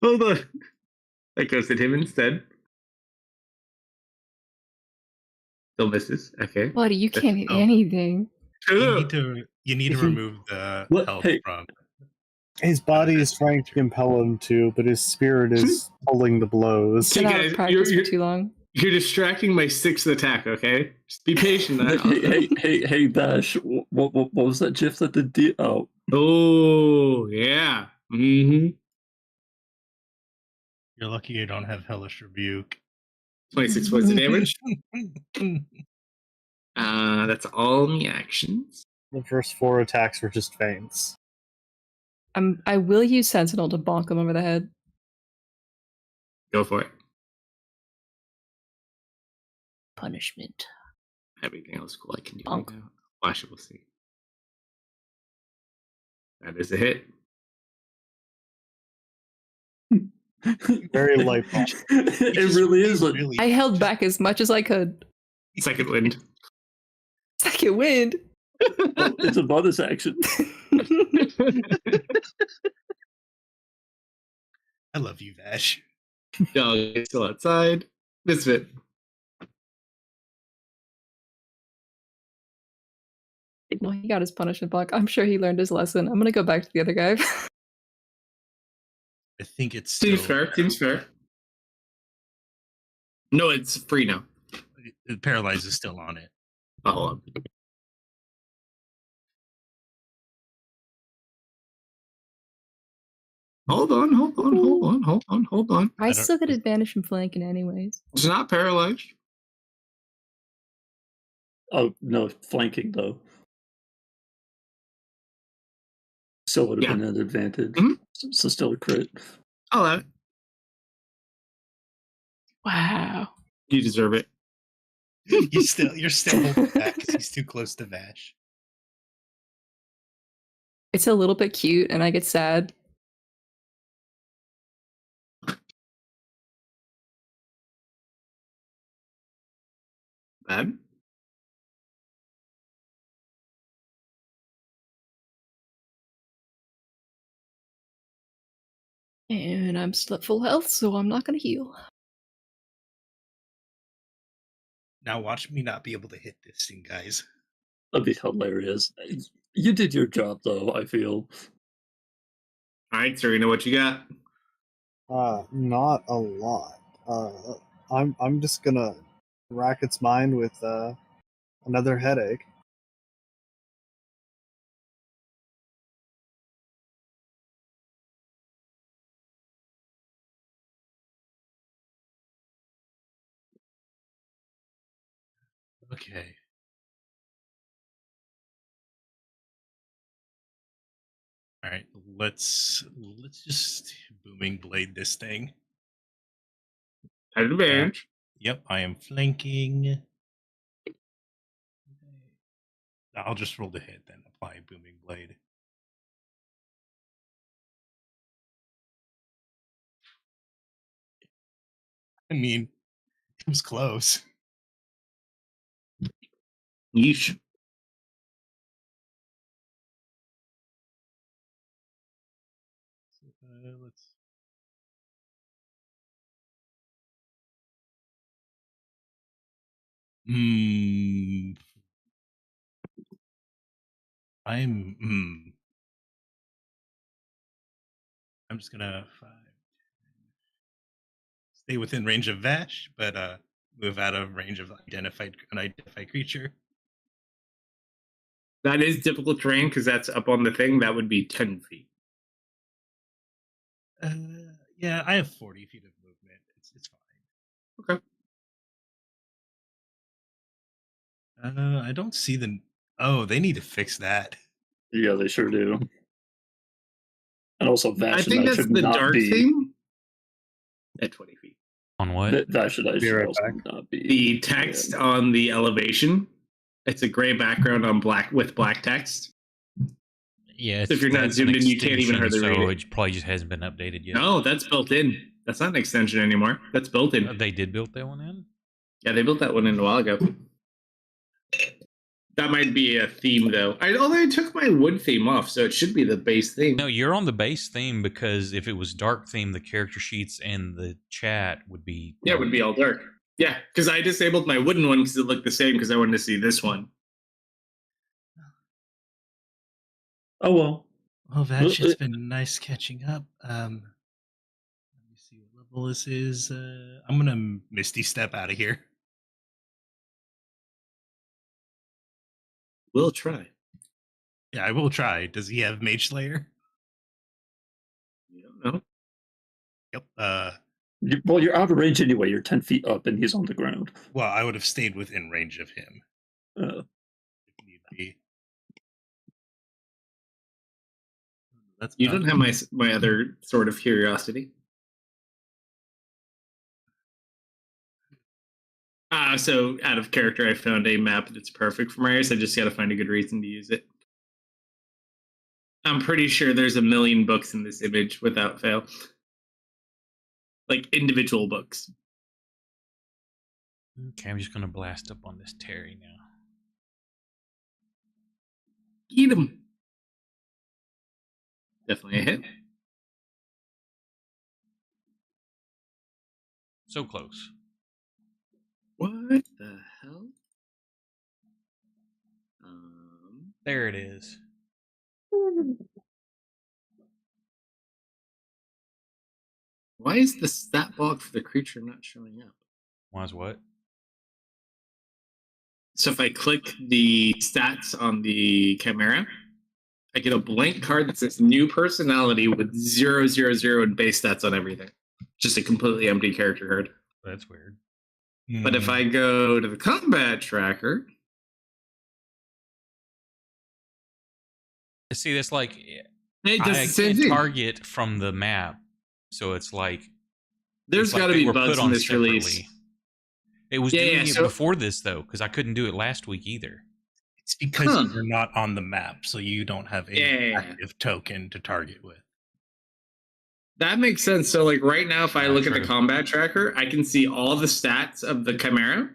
Hold on. That goes at him instead. Still misses. Okay. Buddy, you can't hit Oh. anything. You need to If he- remove the What? health Hey. from. His body is that's trying to compel him to, but his spirit is pulling the blows. Okay, Been out guys, of practice you're- for too long. You're distracting my 6th attack, okay? Just be patient. Hey, Bash. What was that GIF that did? Oh, Oh, yeah. Mm-hmm. You're lucky you don't have Hellish Rebuke. 26 points of damage. That's all the actions. The first 4 attacks were just feints. I will use Sentinel to bonk him over the head. Go for it. Punishment. Everything else cool I can do Bonk. right now. Watch it, we'll see. That is a hit. Very light bonk. It really is. I held back as much as I could. Second wind. Second wind. It's a bonus action. I love you, Vash. Dog is still outside. Misfit. Well, he got his punishment block. I'm sure he learned his lesson. I'm gonna go back to the other guy. I think it's Seems still, fair. Seems fair. No, it's free now. Paralyze is still on it. Oh, hold on. Hold on. I don't- still get advantage from flanking anyways. It's not paralyzed. Oh no, flanking though. Still would have been an advantage. Mhm. So still a crit. I'll have it. Wow. You deserve it. You're still holding back because he's too close to Vash. It's a little bit cute and I get sad. Bad. And I'm still at full health, so I'm not gonna heal. Now watch me not be able to hit this thing, guys. That'd be hilarious. You did your job though, I feel. All right, Serena, what you got? Not a lot. I'm just gonna rack its mind with another headache. Okay. All right, let's just booming blade this thing. At advantage. Yep, I am flanking. I'll just roll the hit, then apply booming blade. I mean, it was close. Yeesh. Let's. I'm just gonna stay within range of Vash, but move out of range of unidentified creature. That is difficult terrain because that's up on the thing. That would be 10 feet. Yeah, I have 40 feet of movement. It's fine. Okay. I don't see the. Oh, they need to fix that. Yeah, they sure do. And also Vash I think and I that's should the not dark be. theme at 20 feet. On what? Vash and I Be should right also back. not be. The text on the elevation, it's a gray background on black with black text. Yeah, So if you're not that's an zoomed in, you can't even extension, hardly read so it. it probably just hasn't been updated yet. No, that's built in. That's not an extension anymore. That's built in. They did build that one in. Yeah, they built that one in a while ago. That might be a theme, though. Although I took my wood theme off, so it should be the base theme. No, you're on the base theme because if it was dark theme, the character sheets and the chat would be. Yeah, it would be all dark. Yeah, because I disabled my wooden one because it looked the same because I wanted to see this one. Oh well. Well, Vatch, it's been nice catching up. Let me see what level this is. I'm gonna Misty Step out of here. We'll try. Yeah, I will try. Does he have Mage Slayer? You don't know. Yep. Well, you're out of range anyway. You're 10 feet up, and he's on the ground. Well, I would have stayed within range of him. If need be. That's You don't have my other sort of curiosity. So out of character, I found a map that's perfect for Marius. I just got to find a good reason to use it. I'm pretty sure there's a million books in this image without fail. Like individual books. Okay, I'm just gonna blast up on this Terry now. Eat him. Definitely a hit. So close. What the hell? There it is. Why is the stat block for the creature not showing up? Why's what? So if I click the stats on the Chimera, I get a blank card that says new personality with 000 and base stats on everything. Just a completely empty character card. That's weird. But if I go to the combat tracker, See, that's like it does I the same can't thing. target from the map, so it's like There's got to be bugs in this separately. release. It was doing it before this though, because I couldn't do it last week either. It's because you're not on the map, so you don't have a active token to target with. That makes sense. So, like right now, if I look at the combat tracker, I can see all the stats of the Chimera,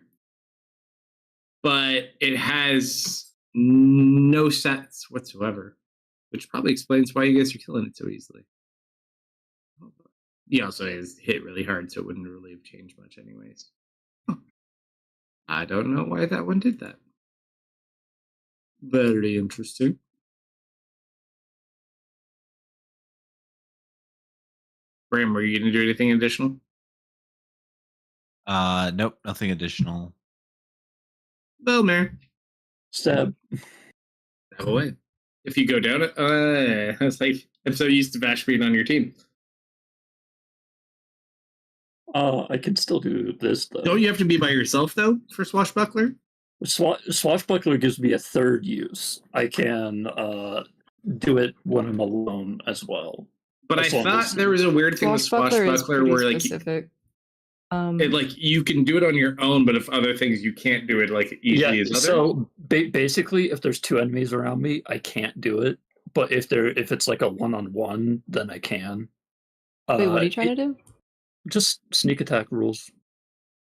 but it has no stats whatsoever, which probably explains why you guys are killing it so easily. He also is hit really hard, so it wouldn't really have changed much anyways. I don't know why that one did that. Very interesting. Bram, were you going to do anything additional? Nope, nothing additional. Belmare. Stab. Stab away. If you go down it, I was like, I'm so used to Vash being on your team. I can still do this though. Don't you have to be by yourself though for Swashbuckler? Swashbuckler gives me a third use. I can do it when I'm alone as well. But I thought there was a weird thing with Swashbuckler where like specific. Like you can do it on your own, but if other things you can't do it like easily as other. So basically, if there's two enemies around me, I can't do it. But if it's like a one-on-one, then I can. Wait, what are you trying to do? Just sneak attack rules.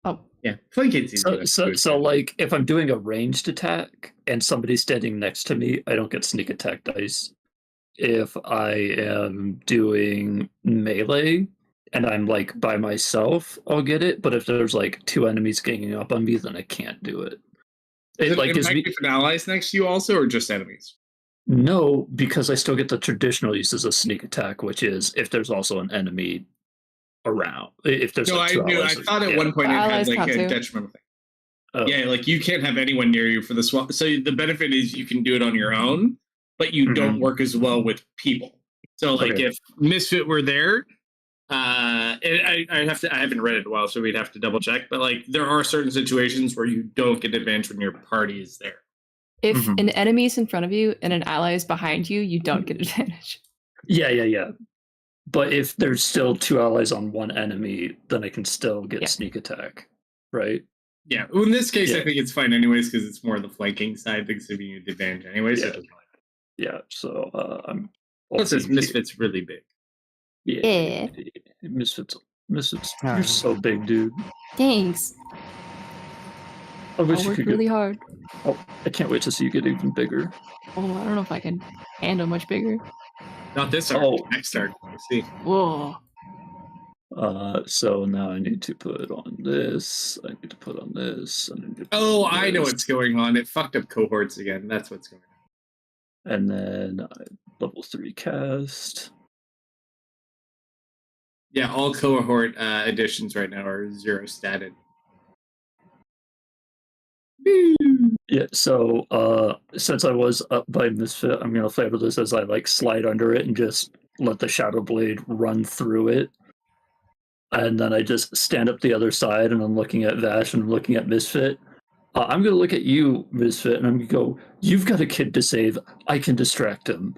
Oh. Yeah, flanking's easy. So like if I'm doing a ranged attack and somebody's standing next to me, I don't get sneak attack dice. If I am doing melee and I'm like by myself, I'll get it. But if there's like two enemies ganging up on me, then I can't do it. Does it like impact if an ally's next to you also, or just enemies? No, because I still get the traditional uses of sneak attack, which is if there's also an enemy around. If there's I thought at one point it had like a detrimental thing. Oh. Yeah, like you can't have anyone near you for the swap. So the benefit is you can do it on your own, but you don't work as well with people. So like if Misfit were there, I haven't read it in a while, so we'd have to double check. But like there are certain situations where you don't get advantage when your party is there. If an enemy is in front of you and an ally is behind you, you don't get advantage. Yeah. But if there's still two allies on one enemy, then I can still get sneak attack, right? Yeah. Well, in this case, I think it's fine anyways because it's more the flanking side that's giving you the advantage anyways. Yeah. So I'm. Plus, this Misfit's really big. Yeah. Misfits. You're so big, dude. Thanks. I I wish you worked could really get. hard. Oh, I can't wait to see you get even bigger. Oh, I don't know if I can handle much bigger. Not this arc. Oh. Next arc. We'll see. Whoa. So now I need to put on this. I need to put on this. I need to put Oh, on I know this. what's going on. It fucked up cohorts again. That's what's going on. And then level 3 cast. Yeah, all cohort additions right now are 0 statted. Yeah, so since I was up by Misfit, I'm gonna favor this as I like slide under it and just let the Shadow Blade run through it. And then I just stand up the other side and I'm looking at Vash and I'm looking at Misfit. I'm gonna look at you, Misfit, and I'm gonna go, you've got a kid to save. I can distract him.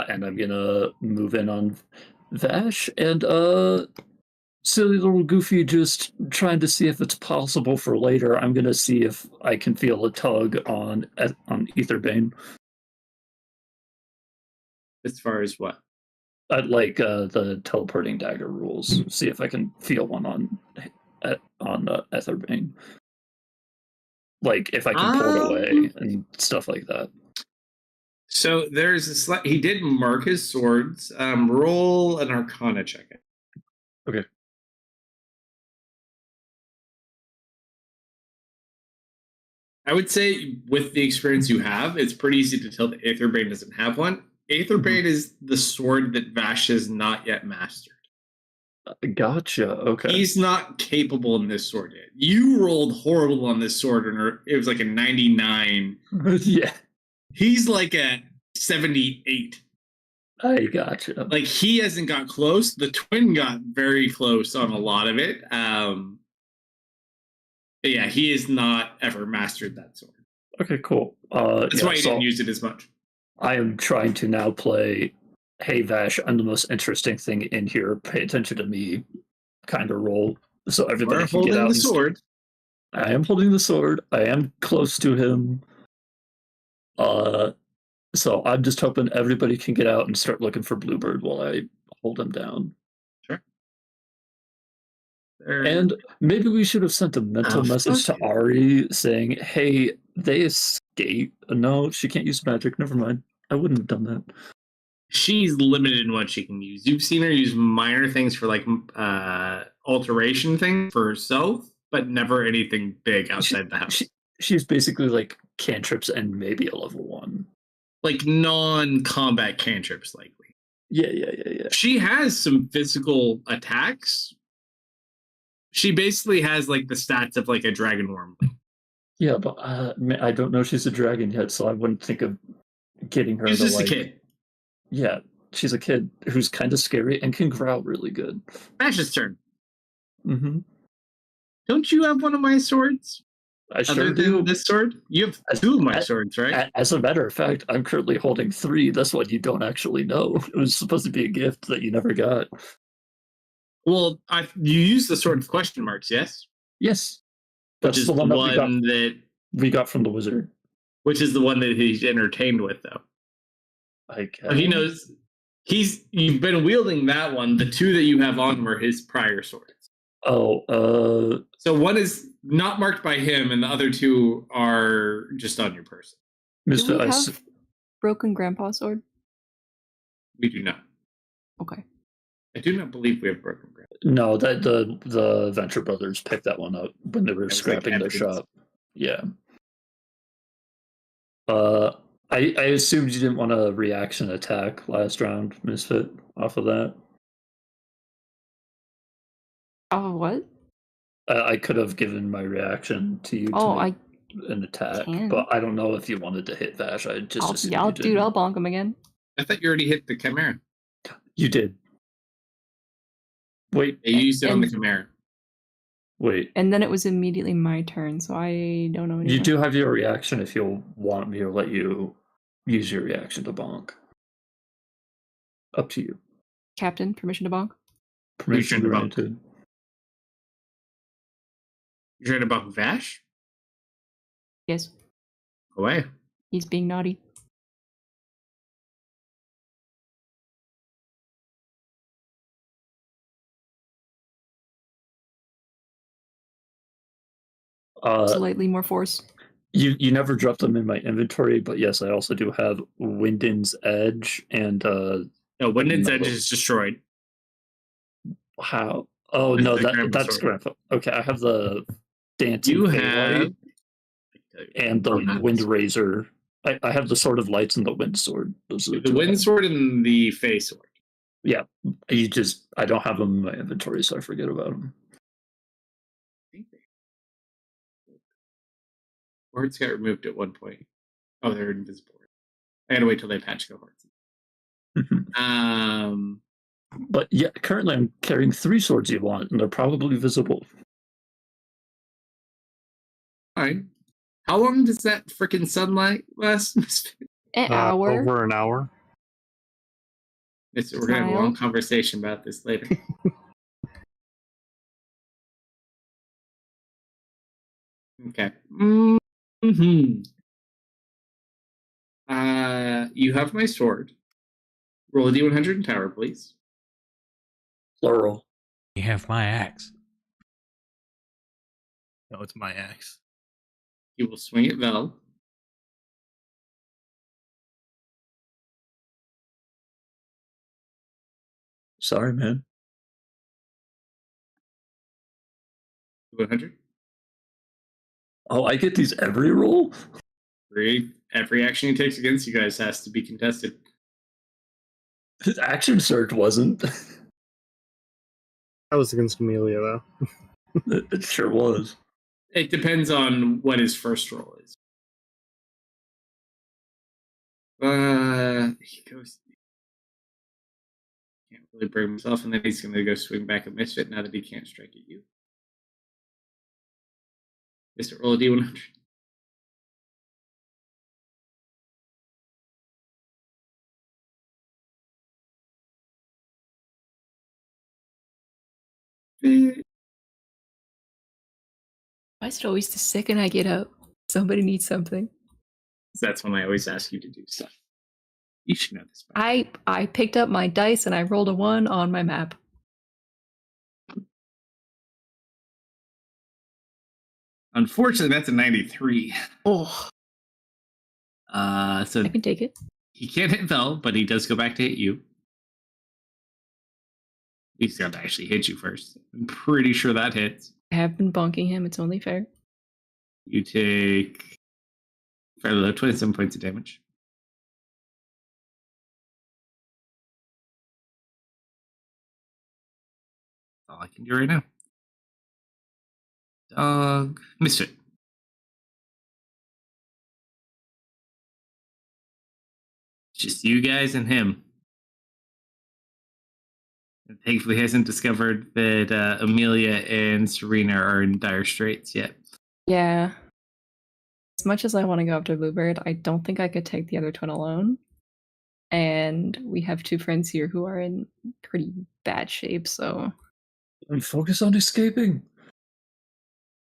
And I'm gonna move in on Vash and silly little Goofy just trying to see if it's possible for later. I'm gonna see if I can feel a tug on Etherbane. As far as what? I'd like the teleporting dagger rules. See if I can feel one on Etherbane. Like if I can pull it away and stuff like that. So there's he did mark his swords. Roll an Arcana check. Okay. I would say with the experience you have, it's pretty easy to tell that Aetherbane doesn't have one. Aetherbane is the sword that Vash has not yet mastered. Gotcha. Okay. He's not capable in this sword yet. You rolled horrible on this sword, and it was like a 99. Yeah. He's like a 78. I gotcha. Like he hasn't got close. The twin got very close on a lot of it. Yeah, he has not ever mastered that sword. Okay, cool. That's why he didn't use it as much. I am trying to now play, hey Vash, I'm the most interesting thing in here. Pay attention to me, kind of role. So everybody can get out. Holding the sword. I am holding the sword. I am close to him. So I'm just hoping everybody can get out and start looking for Bluebird while I hold him down. Sure. And maybe we should have sent a mental message to Ari saying, hey, they escape. No, she can't use magic. Never mind. I wouldn't have done that. She's limited in what she can use. You've seen her use minor things for like alteration things for herself, but never anything big outside the house. She's basically like cantrips and maybe a level 1. Like non-combat cantrips, likely. Yeah. She has some physical attacks. She basically has like the stats of like a dragon worm. Yeah, but I don't know she's a dragon yet, so I wouldn't think of getting her. She's just like, a kid. Yeah, she's a kid who's kind of scary and can growl really good. Vash's turn. Mm-hmm. Don't you have one of my swords? I sure do. This sword? You have 2 of my swords, right? As a matter of fact, I'm currently holding 3. That's what you don't actually know. It was supposed to be a gift that you never got. Well, you used the sword of question marks, yes? Yes. Which is the one that we got from the wizard. Which is the one that he's entertained with, though. I guess. But he knows you've been wielding that one. The 2 that you have on were his prior swords. Oh, so one is not marked by him, and the other 2 are just on your person. Do we have broken grandpa sword? We do not. Okay. I do not believe we have broken grandpa. No, that the Venture Brothers picked that one up when they were scrapping their shop. Yeah. I assumed you didn't want a reaction attack last round, Misfit, off of that. Oh, what? I could have given my reaction to you to make an attack, but I don't know if you wanted to hit Vash. I just assumed you didn't. I'll bonk him again. I thought you already hit the Chimera. You did. Wait. You used it on the Chimera. Wait. And then it was immediately my turn, so I don't know anymore. You do have your reaction if you'll want me to let you use your reaction to bonk. Up to you. Captain, permission to bonk? Permission granted. You're trying to bonk Vash? Yes. Go away. He's being naughty. Slightly more force. You never dropped them in my inventory, but yes, I also do have Wyndon's Edge and No, Wyndon's Edge Mellow. is destroyed. How? Oh It's no, the Grandpa that's sword. Grandpa. Okay, I have the Dancing You Feylight have and the Oh, Wind Razor. I have the Sword of Lights and the Wind Sword. Those are the the two I Wind have. Sword and the Fey Sword. Yeah, I don't have them in my inventory, so I forget about them. Words got removed at one point. Oh, they're invisible. I gotta wait till they patch cohorts. But yeah, currently I'm carrying 3 swords you want, and they're probably visible. Alright. How long does that freaking sunlight last? An hour. Over an hour. We're gonna have a long Smile. conversation about this later. Okay. Mm-hmm. You have my sword. Roll a d100 in tower, please. Plural. You have my axe. No, it's my axe. You will swing at Vel. Sorry, man. 100. Oh, I get these every roll? Every action he takes against you guys has to be contested. His action surge wasn't. That was against Amelia, though. It sure was. It depends on what his first roll is. He goes. Can't really bring himself, and then he's going to go swing back at Misfit now that he can't strike at you. Mr. Roll a d100. Why is it always the second I get up? Somebody needs something. That's when I always ask you to do stuff. You should know this. I picked up my dice and I rolled a 1 on my map. Unfortunately, that's a 93. Oh, So I can take it. he can't hit Vel, but he does go back to hit you. He's got to actually hit you first. I'm pretty sure that hits. I have been bonking him. It's only fair. You take fairly low, 27 points of damage. That's all I can do right now. Dog. Misfit. Just you guys and him. And thankfully, he hasn't discovered that Amelia and Serena are in dire straits yet. Yeah. As much as I want to go after Bluebird, I don't think I could take the other twin alone. And we have 2 friends here who are in pretty bad shape, so. And focus on escaping.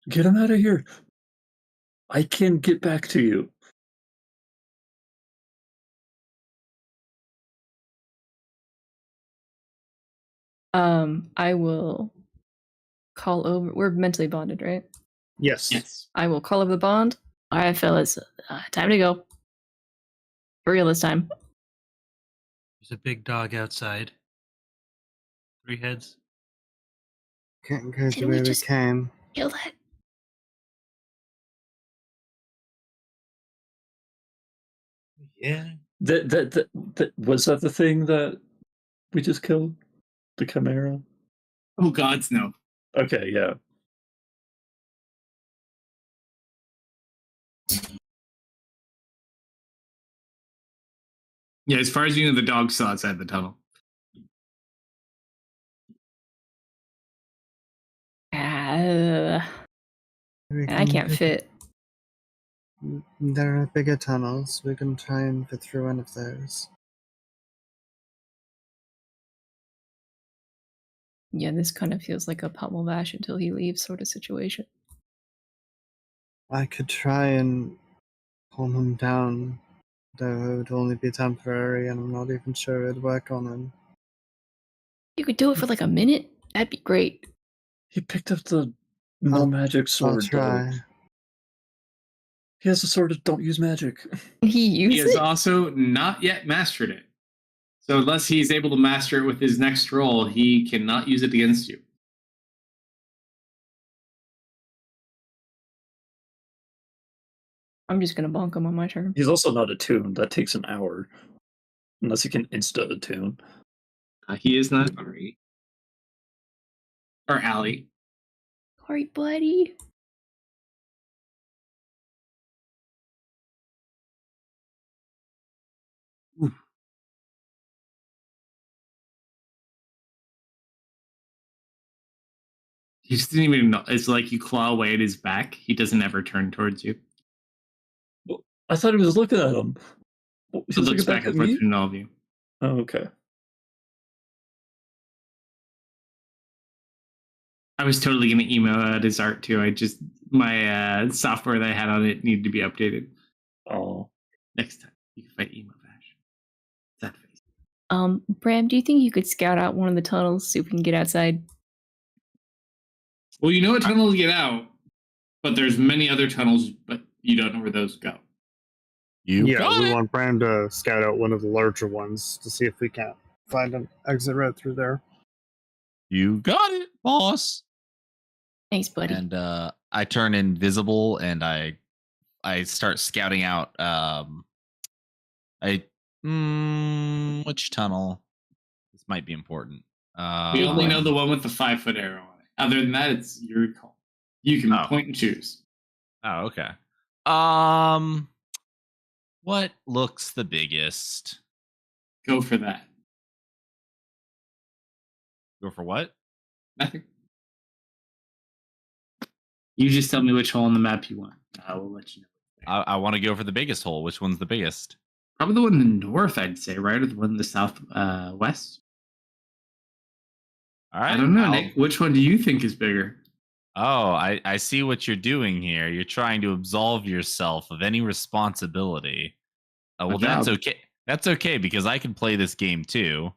Get him out of here. I can get back to you. I will call over. We're mentally bonded, right? Yes. I will call over the bond. All right, fellas, time to go. For real this time. There's a big dog outside. 3 heads. Can't go the Didn't way we we just- came. Kill that. Yeah. That was that the thing that we just killed? The Chimera? Oh, gods, no. Okay, yeah. Yeah, as far as you know, the dog's still outside the tunnel. I can't fit. There are bigger tunnels. We can try and fit through one of those. Yeah, this kind of feels like a pummel bash until he leaves sort of situation. I could try and calm him down, though it would only be temporary, and I'm not even sure it'd work on him. You could do it for like a minute? That'd be great. He picked up the no magic I'll sword. try. He has a sword of don't use magic. He He used has it? also not yet mastered it. So unless he's able to master it with his next roll, he cannot use it against you. I'm just gonna bonk him on my turn. He's also not attuned. That takes an hour. Unless he can insta-attune. He is not Ari. Or Allie. Sorry, buddy. He just didn't even know. It's like you claw away at his back. He doesn't ever turn towards you. Well, I thought he was looking at him. He's He looks looking back back and at forth me? between all of you. Oh, okay. I was totally going to email out his art too. I just, my software that I had on it needed to be updated. Oh. Next time, you can fight emo Vash. That face. Bram, do you think you could scout out one of the tunnels, see if we can get outside? Well, you know a tunnel to get out, but there's many other tunnels, but you don't know where those go. We want Bram to scout out one of the larger ones to see if we can't find an exit route through there. You got it, boss. Thanks, buddy. And I turn invisible and I start scouting out. Which tunnel? This might be important. We only know the one with the 5-foot arrow on it. Other than that, it's your call. You can point and choose. Oh, okay. What looks the biggest? Go for that. Go for what? Nothing. You just tell me which hole on the map you want. I will let you know. I want to go for the biggest hole. Which one's the biggest? Probably the one in the north, I'd say, right? Or the one in the south west. All right. I don't know, Nick. Which one do you think is bigger? Oh, I see what you're doing here. You're trying to absolve yourself of any responsibility. Well, that's okay. That's okay because I can play this game too.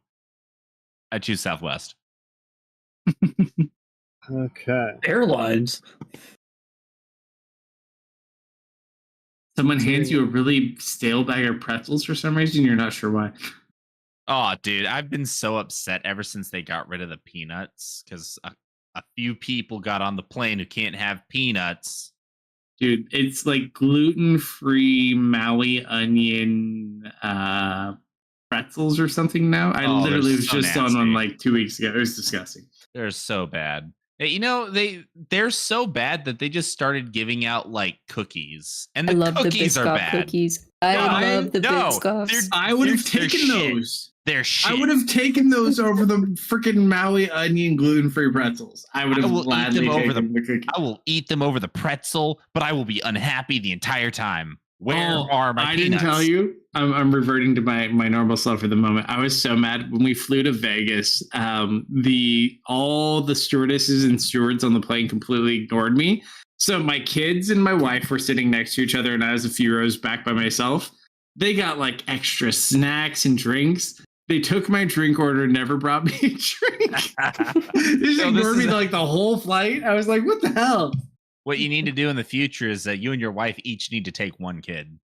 I choose Southwest. Okay. Airlines. Someone hands you a really stale bag of pretzels for some reason. You're not sure why. Oh, dude, I've been so upset ever since they got rid of the peanuts because a few people got on the plane who can't have peanuts. Dude, it's like gluten-free Maui onion pretzels or something now. I literally was just on one like 2 weeks ago. It was disgusting. They're so bad. You know, they're so bad that they just started giving out like cookies, and the cookies are bad. Cookies. I love the Biscoffs. I would have taken those. They're shit. I would have taken those over the freaking Maui onion gluten-free pretzels. I would have gladly taken the cookies. I will eat them over the pretzel, but I will be unhappy the entire time. Where are my peanuts? Didn't tell you. I'm reverting to my normal self for the moment. I was so mad when we flew to Vegas. All the stewardesses and stewards on the plane completely ignored me. So my kids and my wife were sitting next to each other, and I was a few rows back by myself. They got like extra snacks and drinks. They took my drink order, never brought me a drink. They just ignored me like the whole flight. I was like, what the hell? What you need to do in the future is that you and your wife each need to take one kid.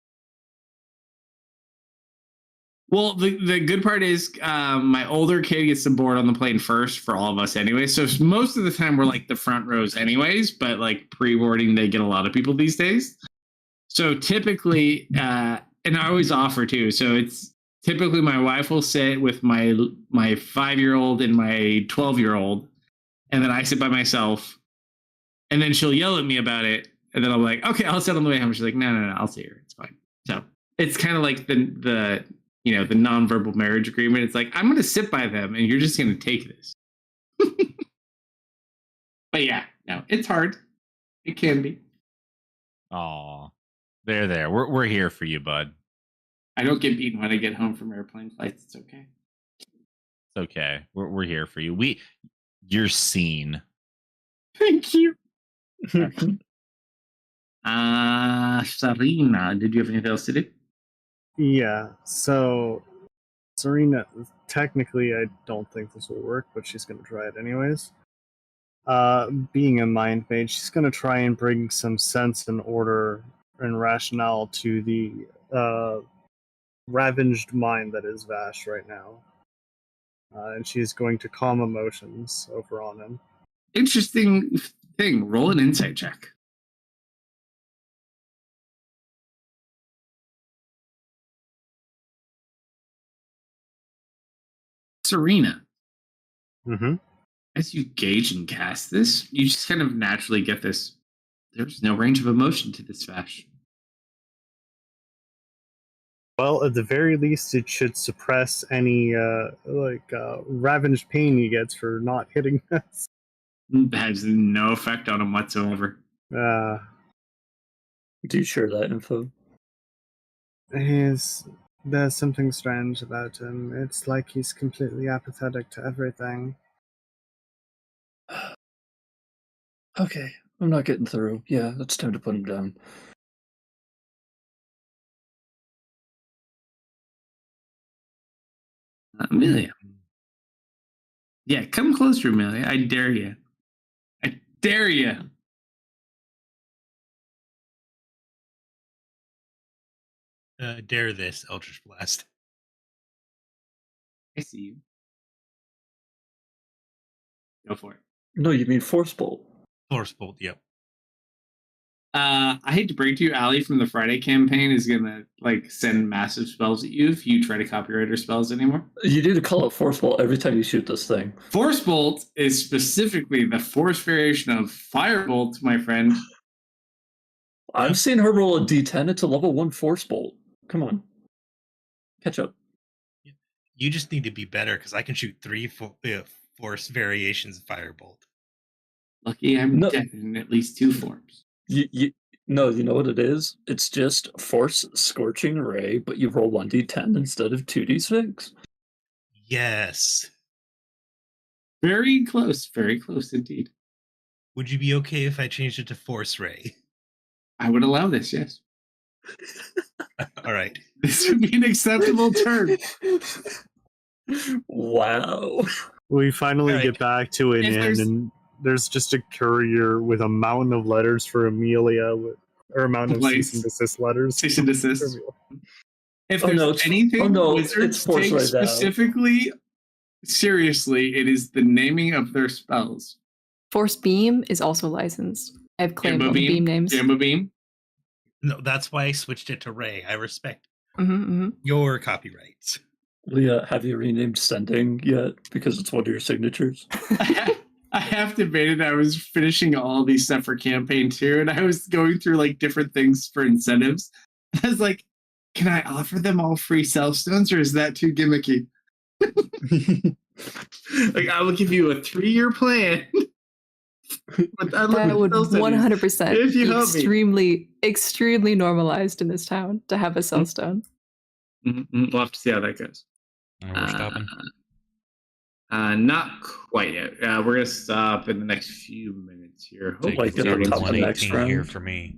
Well, the good part is my older kid gets to board on the plane first for all of us anyway. So most of the time we're like the front rows anyways, but like pre-boarding, they get a lot of people these days. So typically, and I always offer too. So it's typically my wife will sit with my 5-year-old and my 12-year-old, and then I sit by myself. And then she'll yell at me about it. And then I'm like, okay, I'll sit on the way home. She's like, no, I'll see her. It's fine. So it's kind of like the nonverbal marriage agreement. It's like, I'm going to sit by them and you're just going to take this. But yeah, no, it's hard. It can be. Aw, there. We're here for you, bud. I don't get beaten when I get home from airplane flights. It's okay. It's okay. We're here for you. You're seen. Thank you. Sarina, did you have anything else to do? Yeah, so Serena, technically I don't think this will work, but she's going to try it anyways. Being a mind mage, she's going to try and bring some sense and order, and rationale to the ravaged mind that is Vash right now. And she's going to calm emotions over on him. Interesting thing. Roll an insight check. Serena, Mm-hmm. as you gauge and cast this, you just kind of naturally get this. There's no range of emotion to this Vash. Well, at the very least, it should suppress any ravaged pain he gets for not hitting us. It has no effect on him whatsoever. Uh, Do you share that info? There's something strange about him. It's like he's completely apathetic to everything. Okay, I'm not getting through. Yeah, it's time to put him down. Amelia. Yeah, come closer, Amelia. I dare you. I dare you. Dare this, Eldritch Blast. I see you. Go for it. No, you mean Force Bolt. Force Bolt, yep. I hate to break to you, Allie from the Friday campaign is gonna send massive spells at you if you try to copyright her spells anymore. You need to call it Force Bolt every time you shoot this thing. Force Bolt is specifically the force variation of Firebolt, my friend. I've seen her roll a D10. It's a level 1 Force Bolt. Come on. Catch up. You just need to be better because I can shoot 3 force variations of Firebolt. Lucky I'm No. dead in at least 2 forms. No, you know what it is? It's just Force Scorching Ray, but you roll 1d10 instead of 2d6. Yes. Very close indeed. Would you be okay if I changed it to Force Ray? I would allow this, yes. All right. This would be an acceptable term. Wow. we finally Right. get back to an inn, and there's just a courier with a mountain of letters for Amelia, or a mountain of cease and desist letters. Cease and desist. If Oh, there's no, it's- anything oh, no, wizards it's Force take Ray now. specifically seriously, it is the naming of their spells. Force Beam is also licensed. I have claimed all the beam names. Jamba Beam. No, that's why I switched it to Ray. I respect Mm-hmm. your copyrights. Leah, have you renamed Sending yet? Because it's one of your signatures. I have to admit it. I was finishing all these stuff for campaign 2, and I was going through different things for incentives. I was like, can I offer them all free cell stones, or is that too gimmicky? I will give you a 3-year plan. That would 100% if you be help me. extremely normalized in this town to have a cell stone. We'll have to see how that goes. And we're stopping. Not quite yet. We're gonna stop in the next few minutes here. Take like at the starting top of the next 118 here round. for me.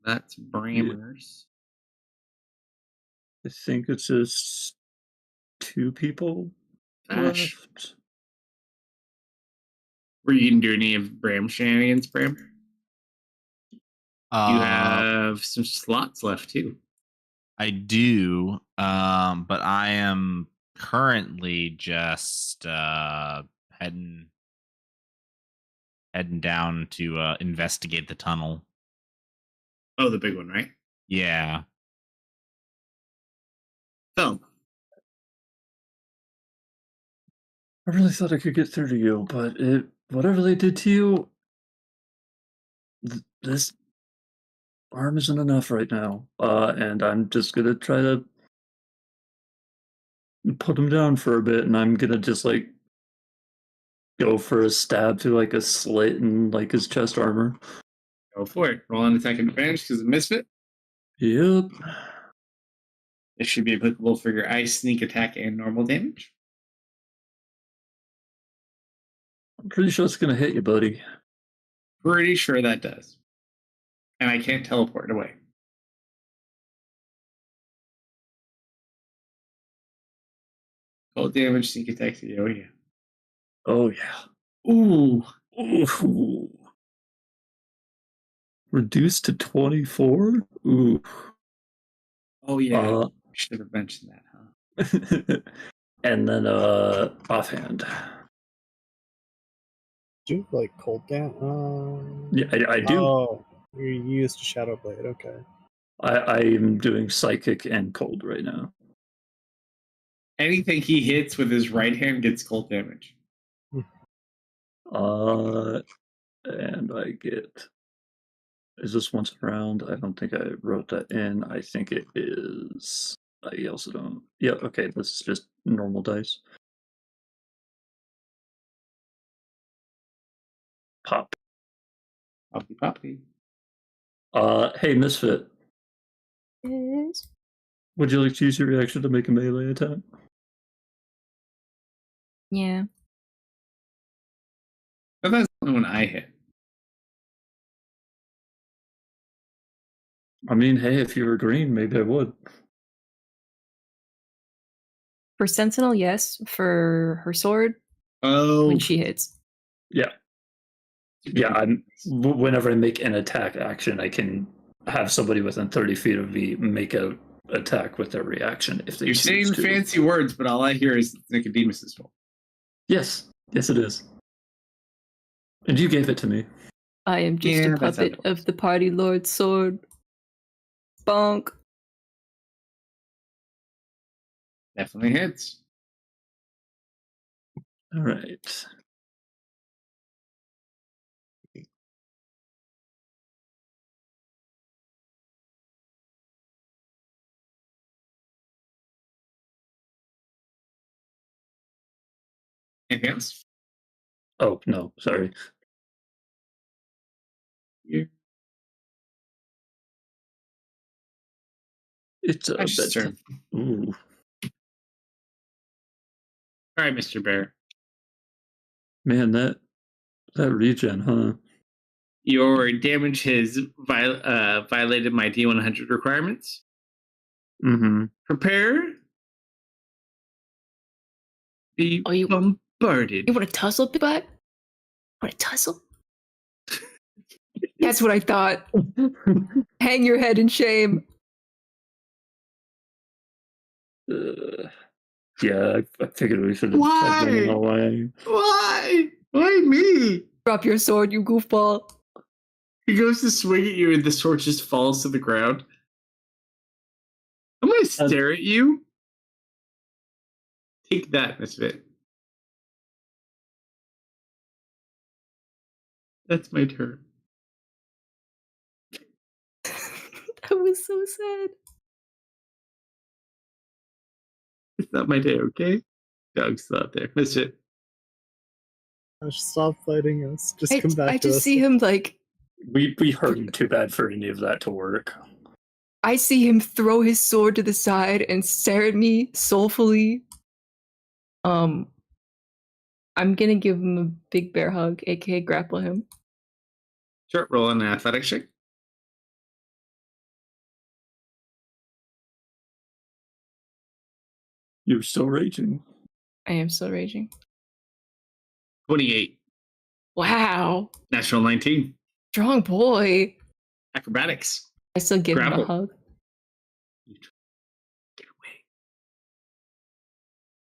That's Brammer's. I think it's just 2 people Vash. left. Were you gonna do any of Bram shenanigans, Bram? You have some slots left too. I do, but I am currently just heading down to investigate the tunnel. Oh, the big one, right? Yeah. So, I really thought I could get through to you, but whatever they did to you, this arm isn't enough right now. And I'm just gonna try to put him down for a bit, and I'm gonna just go for a stab through a slit in his chest armor. go for it. Roll an attack advantage because of misfit. Yep. It should be applicable for your ice, sneak attack, and normal damage. I'm pretty sure it's gonna hit you, buddy. Pretty sure that does. And I can't teleport away. Cold damage, sneak attack. Oh yeah. Oh yeah. Ooh. Ooh. Reduced to 24? Ooh. Oh yeah, should have mentioned that, huh? And then offhand. Do you have, like cold down? Yeah, I do. Oh, you used a shadow blade. Okay. I'm doing psychic and cold right now. Anything he hits with his right hand gets cold damage. And I get. Is this once a round? I don't think I wrote that in. I think it is. I also don't. Yeah, okay, this is just normal dice. Pop. Poppy poppy. Hey, Misfit. Yes. Would you like to use your reaction to make a melee attack? Yeah. But that's the only one I hit. I mean, hey, if you were green, maybe I would. For Sentinel, yes. For her sword, Oh, when she hits. Yeah. Yeah, whenever I make an attack action, I can have somebody within 30 feet of me make a attack with their reaction if they you're choose saying to. fancy words, but all I hear is Nicodemus's fault. Yes, yes, it is. And you gave it to me. I am just a puppet of the party lord's sword. Bonk. Definitely hits. All right. Anything else? Oh, no, sorry. Yeah. It's a Ash's bit. turn. Ooh. All right, Mr. Bear. Man, that regen, huh? Your damage has violated my D100 requirements. Mm-hmm. Prepare. Be bombarded. You want to tussle, Big Black? Want to tussle? That's what I thought. Hang your head in shame. Yeah, I figured we should have been away. Why? Why me? Drop your sword, you goofball. He goes to swing at you and the sword just falls to the ground. I'm going to stare at you. Take that, Misfit. That's my turn. That was so sad. It's not my day, okay? Dog's still out there. Misfit. Stop fighting us. Just come back I to just us. see him like. We hurt him too bad for any of that to work. I see him throw his sword to the side and stare at me soulfully. I'm gonna give him a big bear hug, aka grapple him. Sure, roll an athletics check. You're still raging. I am still raging. 28. Wow. Natural 19. Strong boy. Acrobatics. I still give him a Grapple. hug. Get away.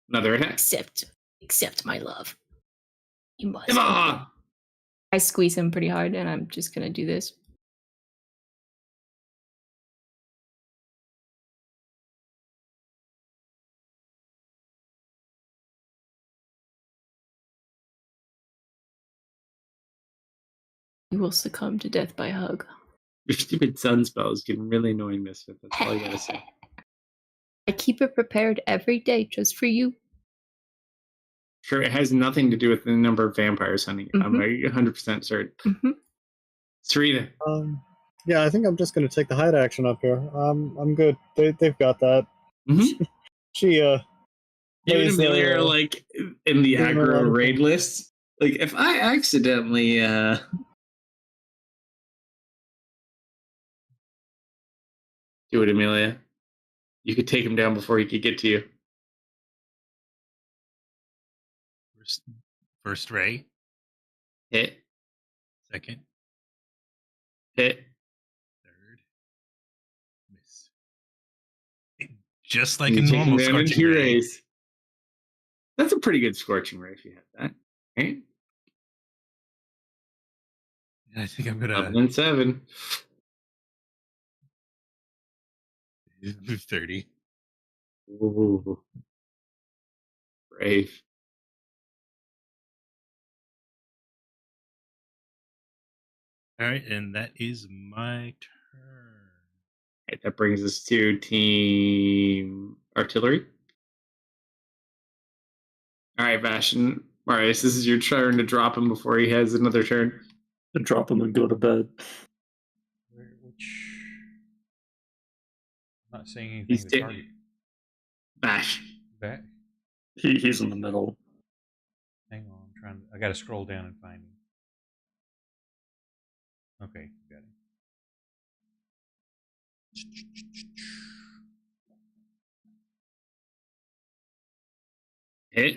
Another attack. Accept my love. You must. Come on! I squeeze him pretty hard, and I'm just gonna do this. You will succumb to death by hug. Your stupid sun spell is getting really annoying, Misfit. That's all I gotta say. I keep it prepared every day just for you. Sure, it has nothing to do with the number of vampires hunting. I'm 100% certain. Sarita. Yeah, I think I'm just gonna take the hide action up here. I'm good. They've got that. She You and plays, Amelia are like in the doing a lot aggro of raid things. list. Like if I accidentally do it, Amelia, you could take him down before he could get to you. First ray. Hit. Second. Hit. Third. Miss. Just like You a take normal advantage of scorching your ray. raise. That's a pretty good scorching ray if you have that. Right? I think I'm gonna 11 and 7. do 30. Ooh. Brave. All right, and that is my turn. Okay, that brings us to Team Artillery. All right, Bastion. Marius, this is your turn to drop him before he has another turn. To drop him and go to bed. Which I'm not saying anything He's to target. Bash. Back. He's in the middle. Hang on, I'm trying. I got to scroll down and find him. Okay, got him. Hit.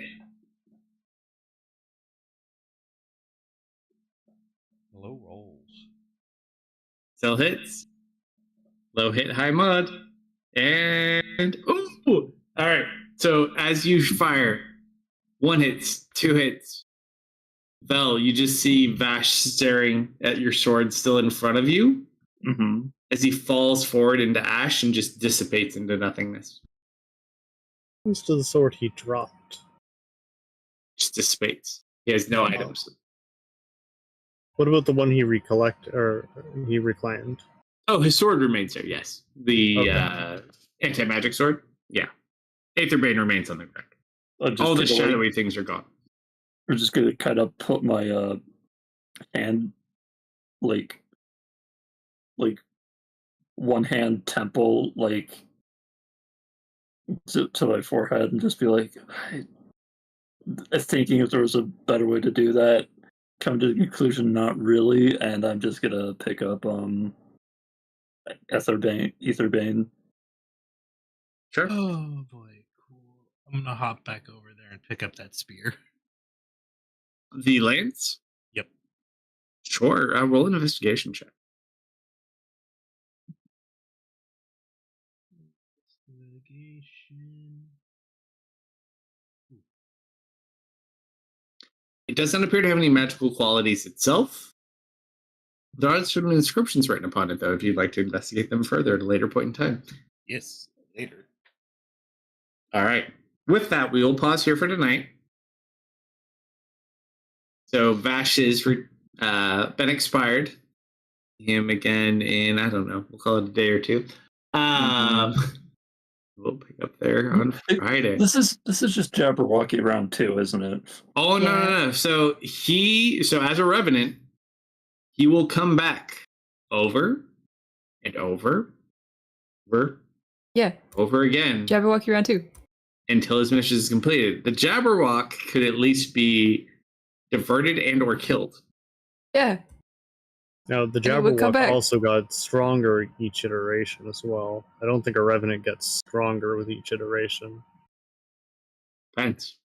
Low rolls. Still hits. Low hit, high mud. And ooh! All right. So as you fire, 1 hits, 2 hits. Vel, you just see Vash staring at your sword still in front of you as he falls forward into ash and just dissipates into nothingness. Comes to the sword he dropped. Just dissipates. He has no items. What about the one he he reclaimed? Oh, his sword remains there, yes. The Okay. anti-magic sword? Yeah. Aetherbane remains on the ground. All the Just gonna, shadowy things are gone. we're just gonna kind of put my hand like one hand temple to my forehead and just be like, thinking if there was a better way to do that. Come to the conclusion, not really, and I'm just gonna pick up Aetherbane. Sure. Oh boy, cool. I'm gonna hop back over there and pick up that spear. The lance? Yep. Sure. Roll an investigation check. Investigation. It doesn't appear to have any magical qualities itself. There are certain inscriptions written upon it, though, if you'd like to investigate them further at a later point in time. Yes, later. All right. With that, we will pause here for tonight. So Vash has been expired. Him again in, I don't know, we'll call it a day or two. We'll pick up there on Friday. This is just Jabberwocky round 2, isn't it? Oh, no. So as a revenant, he will come back over and over again. Jabberwocky round 2. Until his mission is completed. The Jabberwock could at least be diverted and or killed. Yeah. Now, the And it would come Jabberwock back. also got stronger each iteration as well. I don't think a Revenant gets stronger with each iteration. Depends.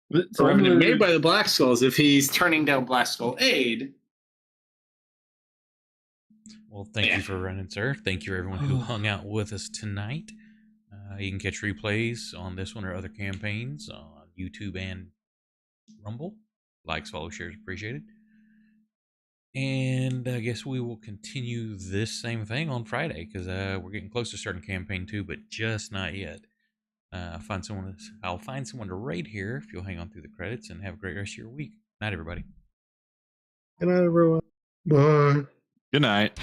The Revenant only- made by the Black Skulls, if he's turning down Black Skull aid. Well, thank you for running, sir. Thank you, everyone who hung out with us tonight. You can catch replays on this one or other campaigns on YouTube and Rumble. Likes, follow, shares, appreciated. And I guess we will continue this same thing on Friday because we're getting close to starting campaign 2, but just not yet. I'll find someone to raid here if you'll hang on through the credits, and have a great rest of your week. Night, everybody. Good night, everyone. Bye. Good night.